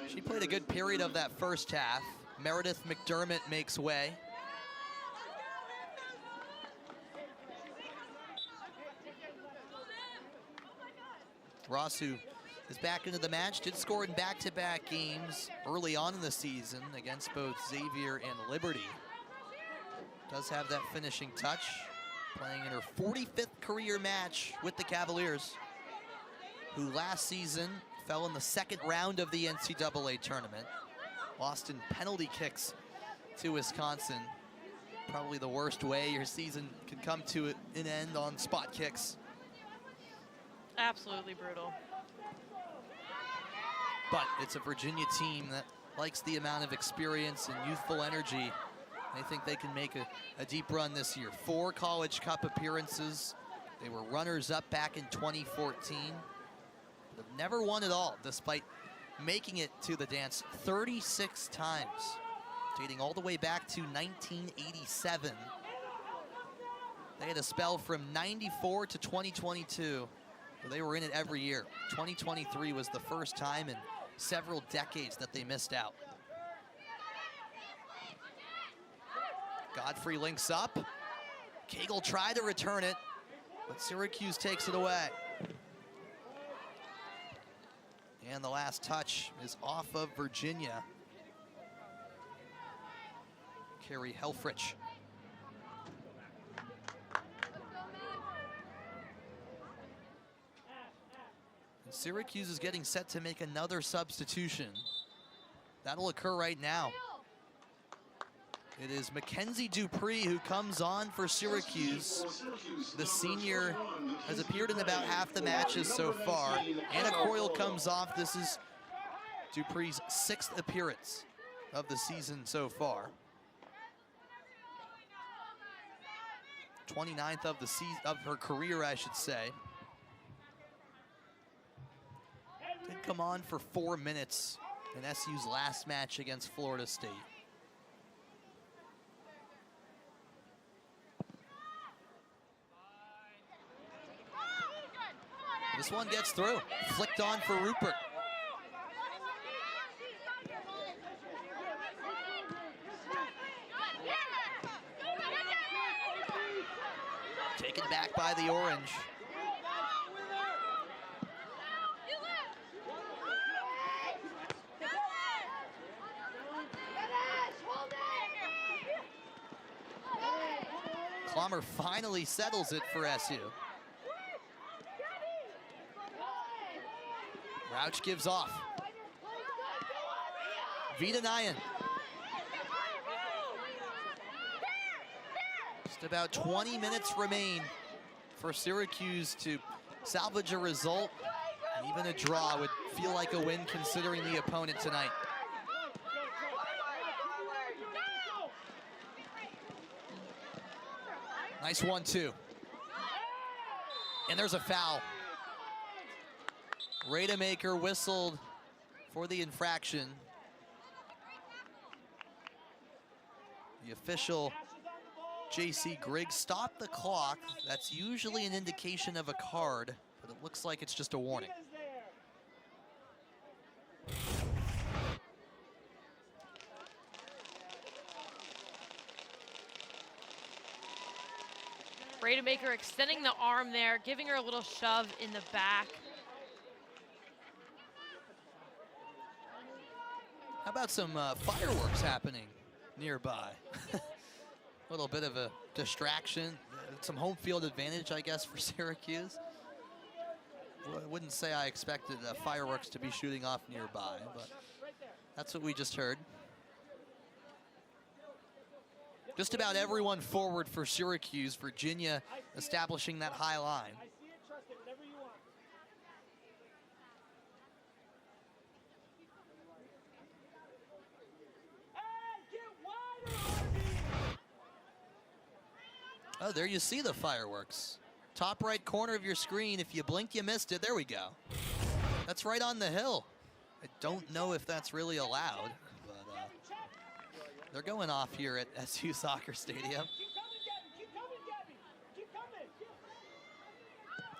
She played a good period of that first half. Meredith McDermott makes way. Ross, who is back into the match, did score in back-to-back games early on in the season against both Xavier and Liberty. Does have that finishing touch, playing in her 45th career match with the Cavaliers, who last season fell in the second round of the NCAA tournament. Lost in penalty kicks to Wisconsin. Probably the worst way your season can come to an end on spot kicks. Absolutely brutal. But it's a Virginia team that likes the amount of experience and youthful energy. They think they can make a deep run this year. 4 College Cup appearances. They were runners-up back in 2014. They've never won it all, despite making it to the dance 36 times, dating all the way back to 1987. They had a spell from 94 to 2022, where they were in it every year. 2023 was the first time in several decades that they missed out. Godfrey links up. Cagle tried to return it, but Syracuse takes it away. And the last touch is off of Virginia. Carrie Helfrich. And Syracuse is getting set to make another substitution. That'll occur right now. It is Mackenzie Dupree who comes on for Syracuse. The senior has appeared in about half the matches so far. Anna Coyle comes off. This is Dupree's 6th appearance of the season so far. 29th of the season, of her career, I should say. Did come on for 4 minutes in SU's last match against Florida State. This one gets through. Flicked on for Rupert. Taken back by the Orange. Clommer finally settles it for SU. Rauch gives off. Vita Nyan. Just about 20 minutes remain for Syracuse to salvage a result. And even a draw would feel like a win considering the opponent tonight. Nice 1-2. And there's a foul. Rademacher whistled for the infraction. The official, J.C. Griggs, stopped the clock. That's usually an indication of a card, but it looks like it's just a warning. Rademacher extending the arm there, giving her a little shove in the back. How about some fireworks happening nearby? A little bit of a distraction. Some home field advantage, I guess, for Syracuse. Well, I wouldn't say I expected fireworks to be shooting off nearby, but that's what we just heard. Just about everyone forward for Syracuse. Virginia establishing that high line. Oh, there you see the fireworks. Top right corner of your screen. If you blinked, you missed it. There we go. That's right on the hill. I don't know if that's really allowed, but they're going off here at SU Soccer Stadium.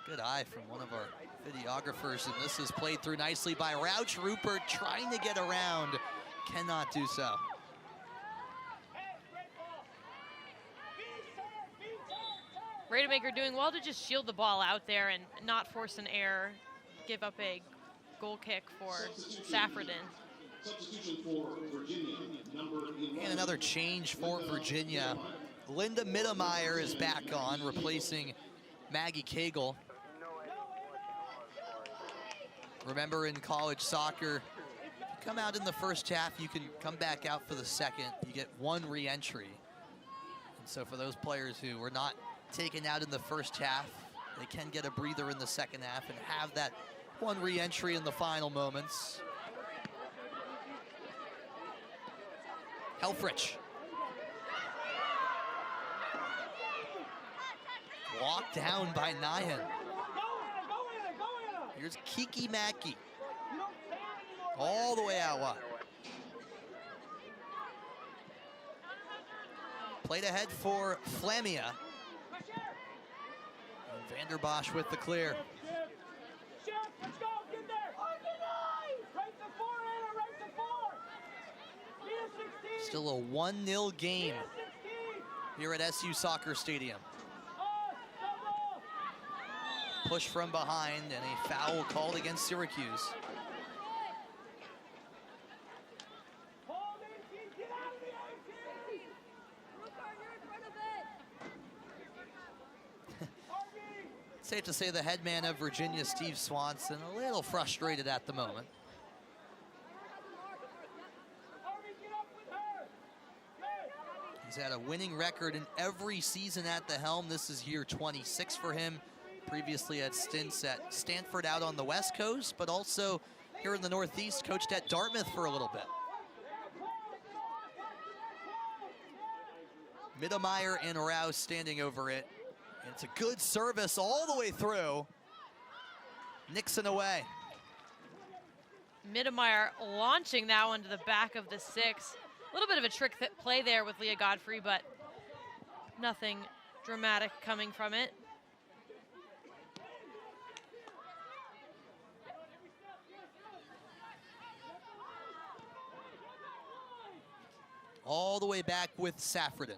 Good eye from one of our videographers, and this is played through nicely by Rauch. Rupert trying to get around, cannot do so. Rademacher doing well to just shield the ball out there and not force an error, give up a goal kick for Saffredin. And another change for Virginia. Linda Mittermeier is back on, replacing Maggie Cagle. Remember, in college soccer, if you come out in the first half, you can come back out for the second. You get one re-entry. And so for those players who were not taken out in the first half, they can get a breather in the second half and have that one re-entry in the final moments. Helfrich. Walked down by Nyan. Here's Kiki Mackey. All the way out wide. Played ahead for Flamia. And Vanderbos with the clear. Still a 1-0 game here at SU Soccer Stadium. Push from behind and a foul called against Syracuse. Safe to say the head man of Virginia, Steve Swanson, a little frustrated at the moment. He's had a winning record in every season at the helm. This is year 26 for him. Previously had stints at Stanford out on the West Coast, but also here in the Northeast, coached at Dartmouth for a little bit. Mittermeier and Rouse standing over it. And it's a good service all the way through. Nixon away. Mittermeier launching that one to the back of the 6. A little bit of a trick play there with Lia Godfrey, but nothing dramatic coming from it. All the way back with Saffredin.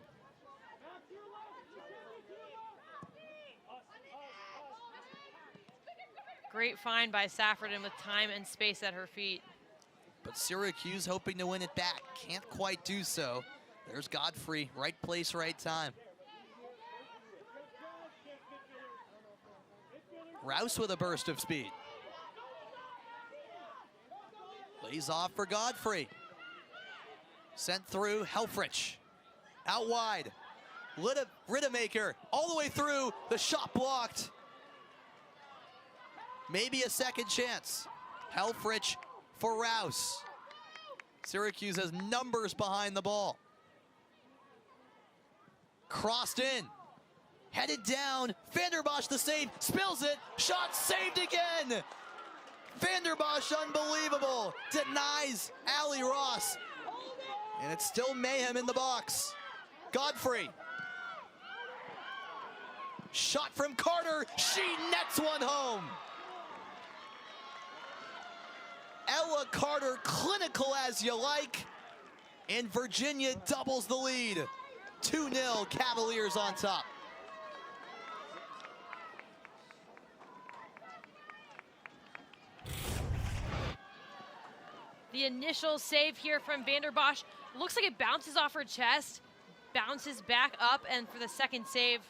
Great find by Saffredin with time and space at her feet. But Syracuse hoping to win it back. Can't quite do so. There's Godfrey, right place, right time. Rouse with a burst of speed. Lays off for Godfrey. Sent through, Helfrich. Out wide. Rittemaker all the way through. The shot blocked. Maybe a second chance. Helfrich for Rouse. Syracuse has numbers behind the ball. Crossed in. Headed down. Vanderbos the save. Spills it. Shot saved again. Vanderbos unbelievable. Denies Ali Ross. And it's still mayhem in the box. Godfrey. Shot from Carter. She nets one home. Ella Carter, clinical as you like. And Virginia doubles the lead. 2-0, Cavaliers on top. The initial save here from Vanderbos looks like it bounces off her chest, bounces back up, and for the second save,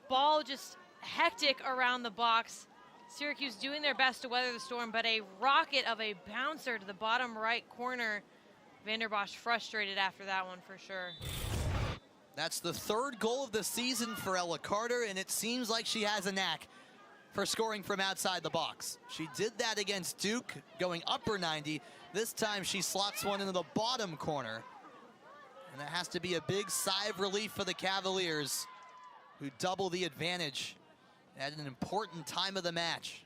ball just hectic around the box. Syracuse doing their best to weather the storm, but a rocket of a bouncer to the bottom right corner. Vanderbos frustrated after that one for sure. That's the third goal of the season for Ella Carter, and it seems like she has a knack for scoring from outside the box. She did that against Duke, going upper 90. This time she slots one into the bottom corner. And that has to be a big sigh of relief for the Cavaliers, who double the advantage at an important time of the match.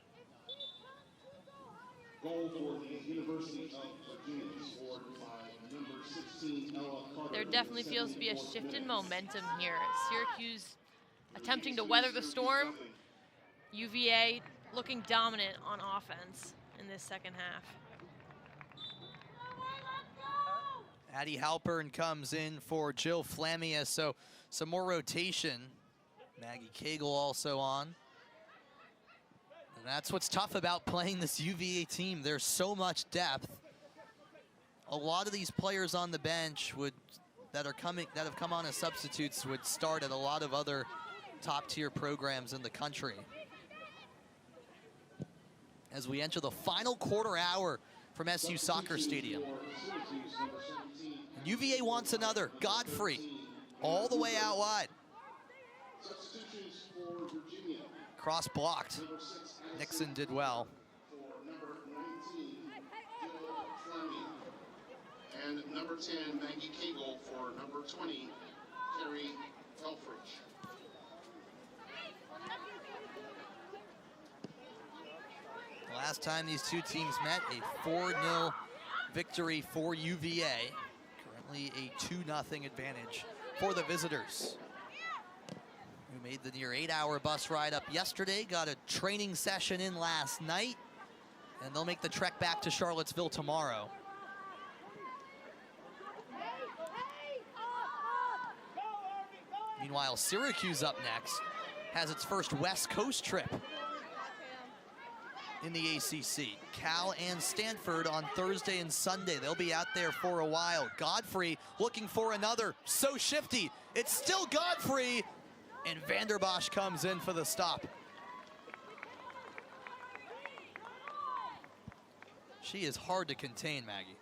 Goal for the University of Virginia, scored by number 16, Ella Carter. There definitely feels to be a shift in momentum here. Syracuse attempting to weather the storm. UVA looking dominant on offense in this second half. Addie Halpern comes in for Jill Flamia, so some more rotation. Maggie Cagle also on. And that's what's tough about playing this UVA team. There's so much depth. A lot of these players on the bench that have come on as substitutes would start at a lot of other top-tier programs in the country. As we enter the final quarter hour from SU Soccer Stadium. And UVA wants another. Godfrey, all the way out wide. Cross blocked. Nixon did well. And number 10, Maggie Cagle for number 20, Carrie Helfrich. Last time these two teams met, a 4-0 victory for UVA. Currently a 2-0 advantage for the visitors, who made the near 8-hour bus ride up yesterday, got a training session in last night, and they'll make the trek back to Charlottesville tomorrow. Meanwhile, Syracuse up next has its first West Coast trip in the ACC. Cal and Stanford on Thursday and Sunday. They'll be out there for a while. Godfrey looking for another. So shifty. It's still Godfrey. And Vanderbos comes in for the stop. She is hard to contain, Maggie.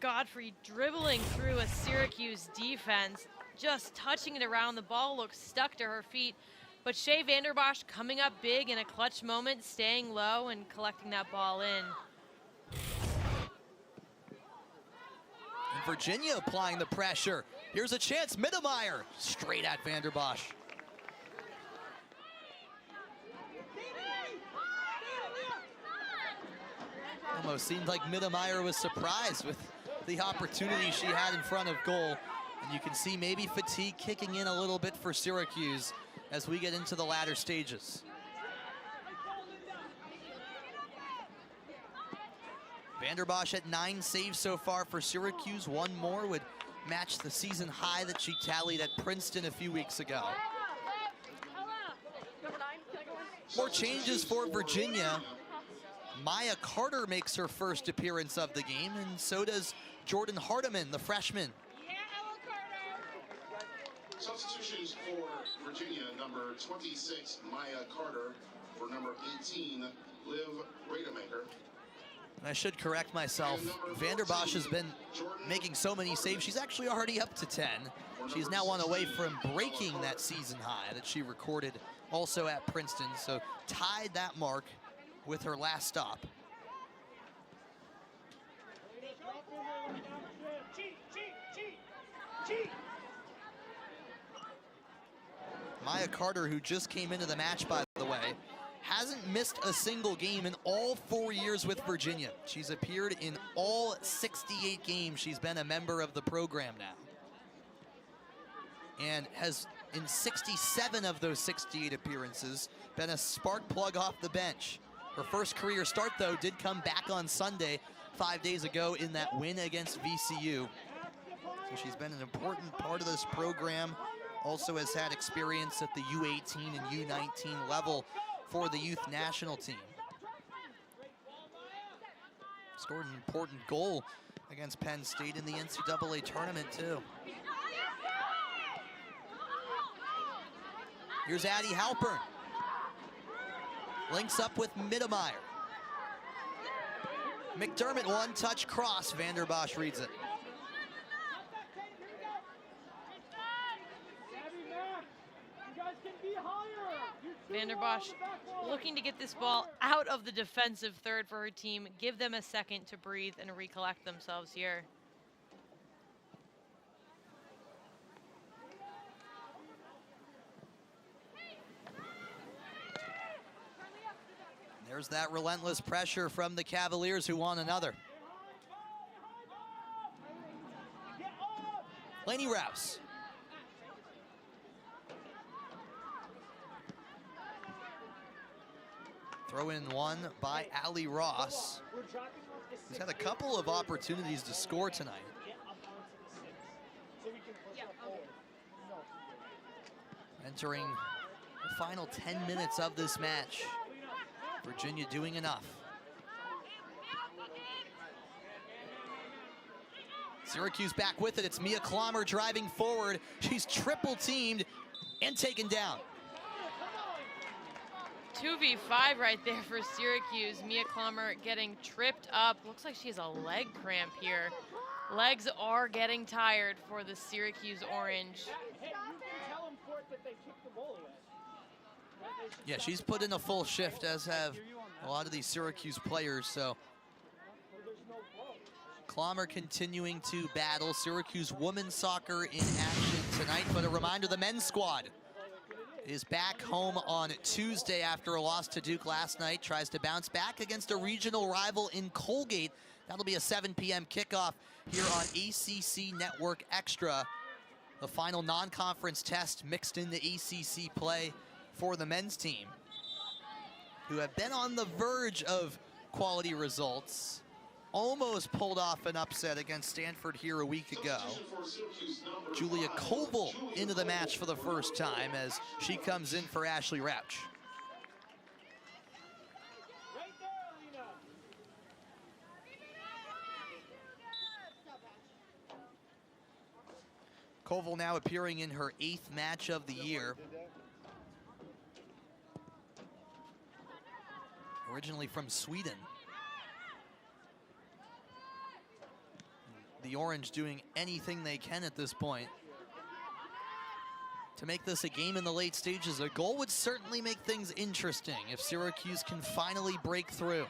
Godfrey dribbling through a Syracuse defense, just touching it around. The ball looks stuck to her feet. But Shea Vanderbos coming up big in a clutch moment, staying low and collecting that ball in. And Virginia applying the pressure. Here's a chance, Mittermeier, straight at Vanderbos. Almost seemed like Mittermeier was surprised with the opportunity she had in front of goal. And you can see maybe fatigue kicking in a little bit for Syracuse as we get into the latter stages. Vanderbos at 9 saves so far for Syracuse. One more would match the season high that she tallied at Princeton a few weeks ago. More changes for Virginia. Maya Carter makes her first appearance of the game, and so does Jordan Hardiman, the freshman. Substitutions for Virginia, number 26, Maya Carter, for number 18, Liv Rademacher. And I should correct myself. Vanderbos has been making so many saves. She's actually already up to 10. She's now one away from breaking that season high that she recorded also at Princeton. So tied that mark with her last stop. Maya Carter, who just came into the match, by the way, hasn't missed a single game in all 4 years with Virginia. She's appeared in all 68 games. She's been a member of the program now. And has, in 67 of those 68 appearances, been a spark plug off the bench. Her first career start, though, did come back on Sunday, 5 days ago, in that win against VCU. So she's been an important part of this program. Also has had experience at the U18 and U19 level for the youth national team. Scored an important goal against Penn State in the NCAA tournament, too. Here's Addie Halpern. Links up with Mittermeier. McDermott, one-touch cross. Vanderbos reads it. Vanderbos looking to get this ball out of the defensive third for her team. Give them a second to breathe and recollect themselves here. There's that relentless pressure from the Cavaliers, who want another. Lainey Rouse. Throw in one by Allie Ross, who's had a couple of opportunities to score tonight. Entering the final 10 minutes of this match. Virginia doing enough. Syracuse back with it. It's Mia Clomer driving forward. She's triple teamed and taken down. 2v5 right there for Syracuse. Mia Clomer getting tripped up. Looks like she has a leg cramp here. Legs are getting tired for the Syracuse Orange. Yeah, she's put in a full shift, as have a lot of these Syracuse players. So Clomer continuing to battle. Syracuse women's soccer in action tonight. But a reminder, the men's squad is back home on Tuesday after a loss to Duke last night. Tries to bounce back against a regional rival in Colgate. That'll be a 7 p.m. kickoff here on ACC Network Extra. The final non-conference test mixed into ACC play for the men's team, who have been on the verge of quality results. Almost pulled off an upset against Stanford here a week ago. Julia Koval into the match for the first time as she comes in for Ashley Rauch. Koval now appearing in her 8th match of the year. Originally from Sweden. the Orange doing anything they can at this point to make this a game in the late stages. A goal would certainly make things interesting if Syracuse can finally break through.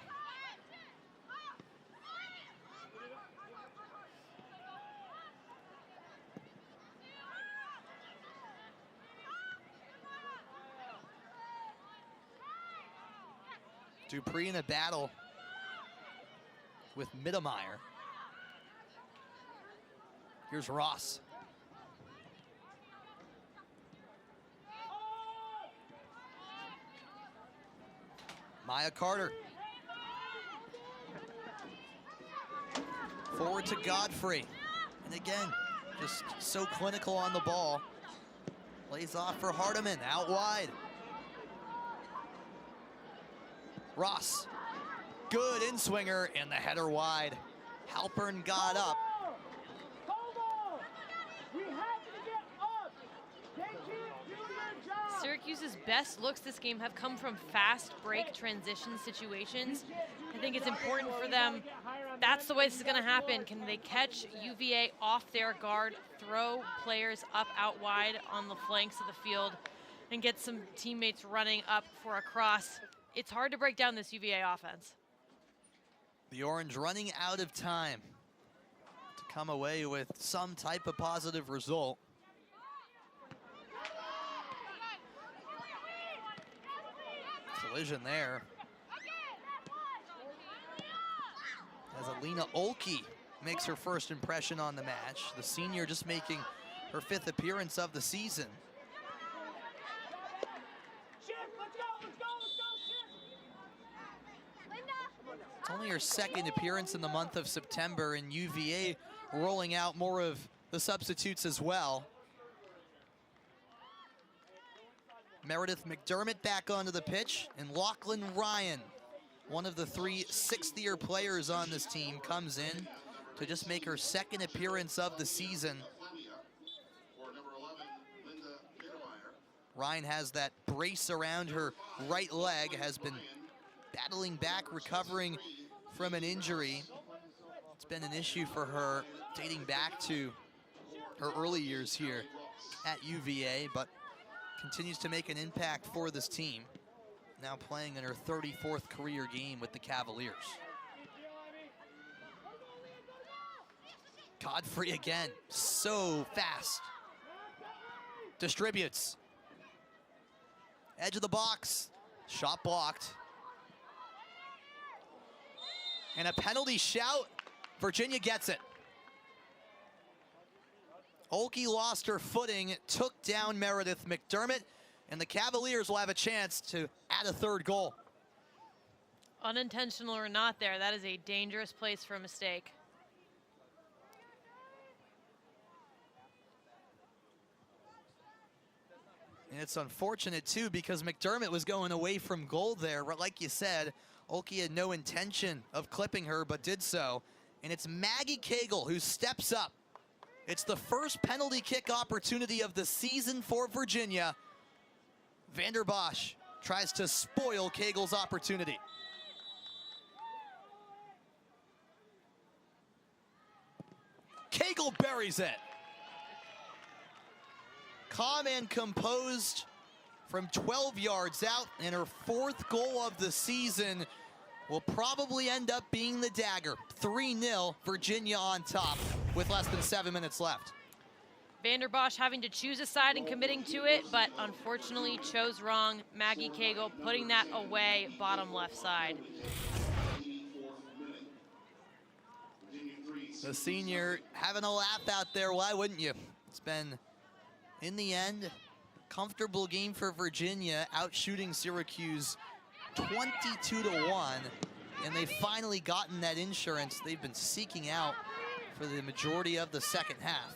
Dupree in a battle with Mittermeier. Here's Ross. Maya Carter. Forward to Godfrey. And again, just so clinical on the ball. Lays off for Hardiman, out wide. Ross, good in-swinger, and the header wide. Halpern got up. Syracuse's best looks this game have come from fast break transition situations. I think it's important for them. That's the way this is going to happen. Can they catch UVA off their guard, throw players up out wide on the flanks of the field, and get some teammates running up for a cross? It's hard to break down this UVA offense. The Orange running out of time to come away with some type of positive result. Collision there. As Alina Olke makes her first impression on the match. The senior just making her 5th appearance of the season. It's only her 2nd appearance in the month of September, and UVA rolling out more of the substitutes as well. Meredith McDermott back onto the pitch, and Lachlan Ryan, one of the 3 6th-year players on this team, comes in to just make her 2nd appearance of the season. Ryan has that brace around her right leg, has been battling back, recovering from an injury. It's been an issue for her dating back to her early years here at UVA, but continues to make an impact for this team. Now playing in her 34th career game with the Cavaliers. Godfrey again, so fast. Distributes. Edge of the box, shot blocked. And a penalty shout, Virginia gets it. Olke lost her footing, took down Meredith McDermott, and the Cavaliers will have a chance to add a 3rd goal. Unintentional or not there, that is a dangerous place for a mistake. And it's unfortunate too, because McDermott was going away from goal there. Like you said, Olke had no intention of clipping her, but did so. And it's Maggie Cagle who steps up. It's the first penalty kick opportunity of the season for Virginia. Vanderbos tries to spoil Cagle's opportunity. Kaggel buries it. Calm and composed from 12 yards out, and her 4th goal of the season will probably end up being the dagger. 3-0, Virginia on top with less than 7 minutes left. Vanderbos having to choose a side and committing to it, but unfortunately chose wrong. Maggie Cagle putting that away, bottom left side. The senior having a laugh out there, why wouldn't you? It's been, in the end, comfortable game for Virginia, out shooting Syracuse 22-1, and they've finally gotten that insurance they've been seeking out for the majority of the 2nd half.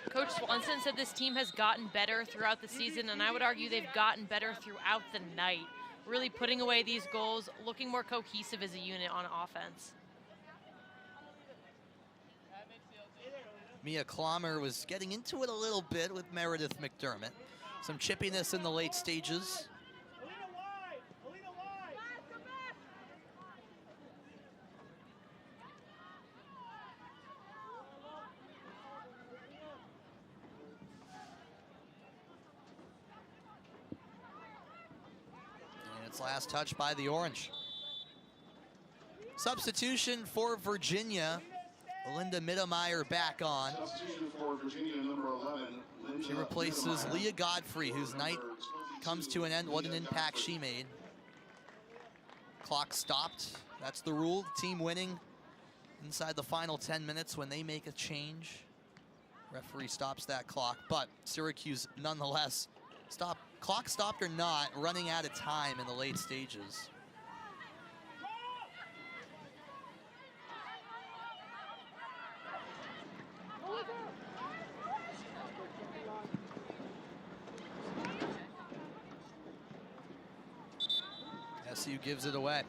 Coach Swanson said this team has gotten better throughout the season, and I would argue they've gotten better throughout the night. Really putting away these goals, looking more cohesive as a unit on offense. Mia Clommer was getting into it a little bit with Meredith McDermott. Some chippiness in the late stages. That's last touch by the Orange. Substitution for Virginia. Linda Mittermeier back on. Substitution for Virginia, number 11. She replaces Lia Godfrey, whose night comes to an end. What an impact she made. Clock stopped. That's the rule. The team winning inside the final 10 minutes when they make a change. Referee stops that clock, but Syracuse nonetheless, clock stopped or not, running out of time in the late stages. SU gives it away.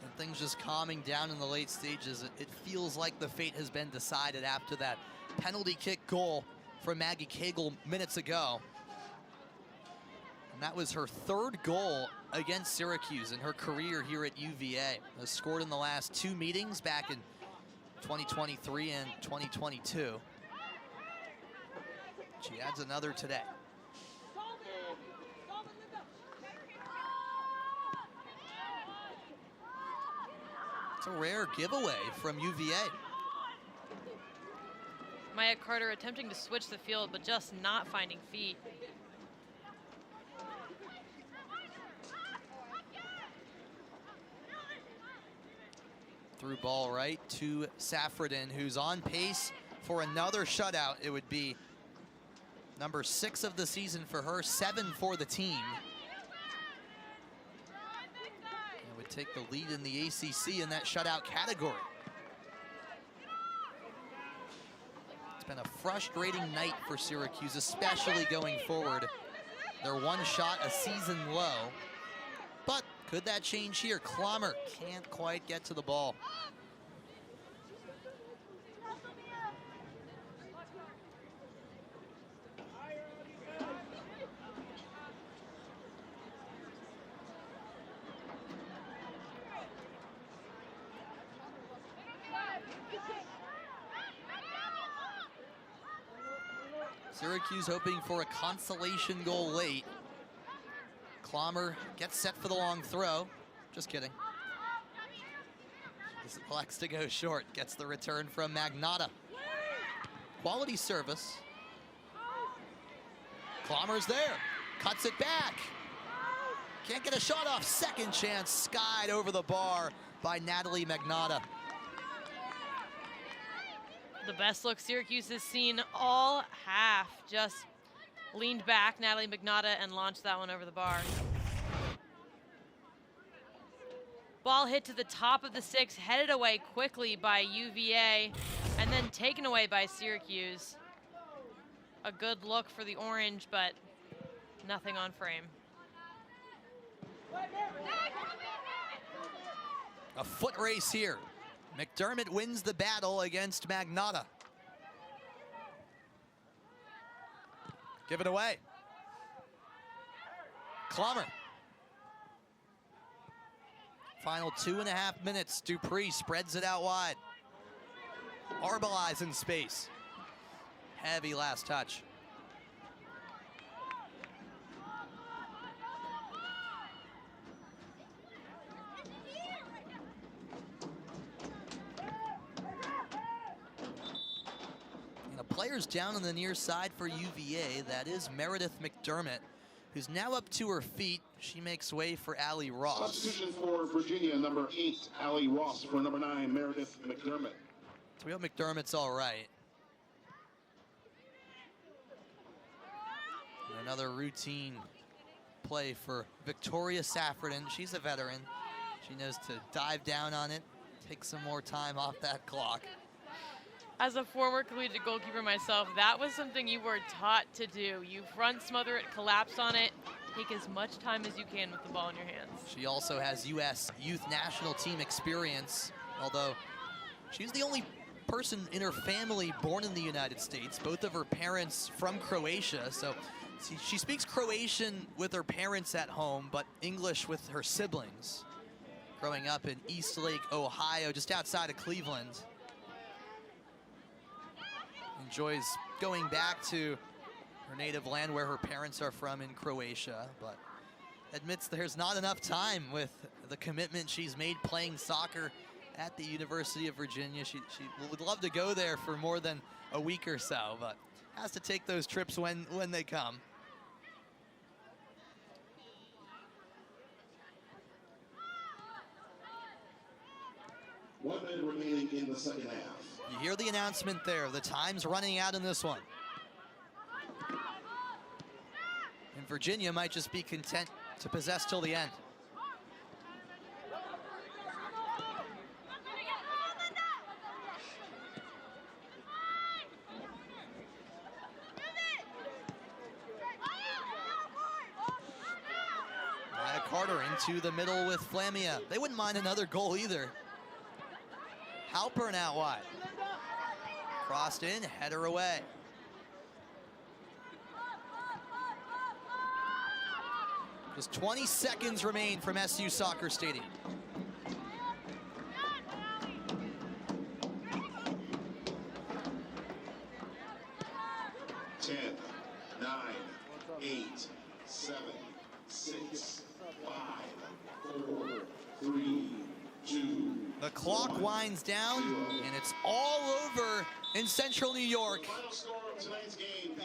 And things just calming down in the late stages. It feels like the fate has been decided after that penalty kick goal from Maggie Cagle minutes ago. And that was her third goal against Syracuse in her career here at UVA. Has scored in the last 2 meetings back in 2023 and 2022. She adds another today. It's a rare giveaway from UVA. Maya Carter attempting to switch the field, but just not finding feet. Through ball right to Saffredin, who's on pace for another shutout. It would be number 6 of the season for her, 7 for the team. And would take the lead in the ACC in that shutout category. It's been a frustrating night for Syracuse, especially going forward. They're 1 shot a season low. But could that change here? Clommer can't quite get to the ball. Syracuse hoping for a consolation goal late. Clommer gets set for the long throw. Just kidding. This elects to go short. Gets the return from Magnotta. Quality service. Clommer's there. Cuts it back. Can't get a shot off. Second chance skied over the bar by Natalie Magnotta. The best look Syracuse has seen all half. Just leaned back, Natalie Magnotta, and launched that one over the bar. Ball hit to the top of the 6, headed away quickly by UVA, and then taken away by Syracuse. A good look for the Orange, but nothing on frame. A foot race here. McDermott wins the battle against Magnotta. Give it away. Clommer. Final 2.5 minutes. Dupree spreads it out wide. Arbelize in space. Heavy last touch. Players down on the near side for UVA. That is Meredith McDermott, who's now up to her feet. She makes way for Allie Ross. Substitution for Virginia, number 8, Allie Ross, for number 9, Meredith McDermott. So we hope McDermott's all right. And another routine play for Victoria Saffredin. She's a veteran. She knows to dive down on it, take some more time off that clock. As a former collegiate goalkeeper myself, that was something you were taught to do. You front smother it, collapse on it, take as much time as you can with the ball in your hands. She also has U.S. Youth National Team experience, although she's the only person in her family born in the United States, both of her parents from Croatia. So she speaks Croatian with her parents at home, but English with her siblings. Growing up in Eastlake, Ohio, just outside of Cleveland. enjoys going back to her native land where her parents are from in Croatia, but admits there's not enough time with the commitment she's made playing soccer at the University of Virginia. She would love to go there for more than a week or so, but has to take those trips when they come. One minute remaining in the second half. You hear the announcement there. The time's running out in this one. And Virginia might just be content to possess till the end. Lia Carter into the middle with Flamia. They wouldn't mind another goal either. Halpern out wide. Crossed in, header away. Just 20 seconds remain from SU Soccer Stadium. Ten, 9, 8, 7, 6, 5, 4, 3, 2. The clock winds down, and it's all over in Central New York. Final score of tonight's game.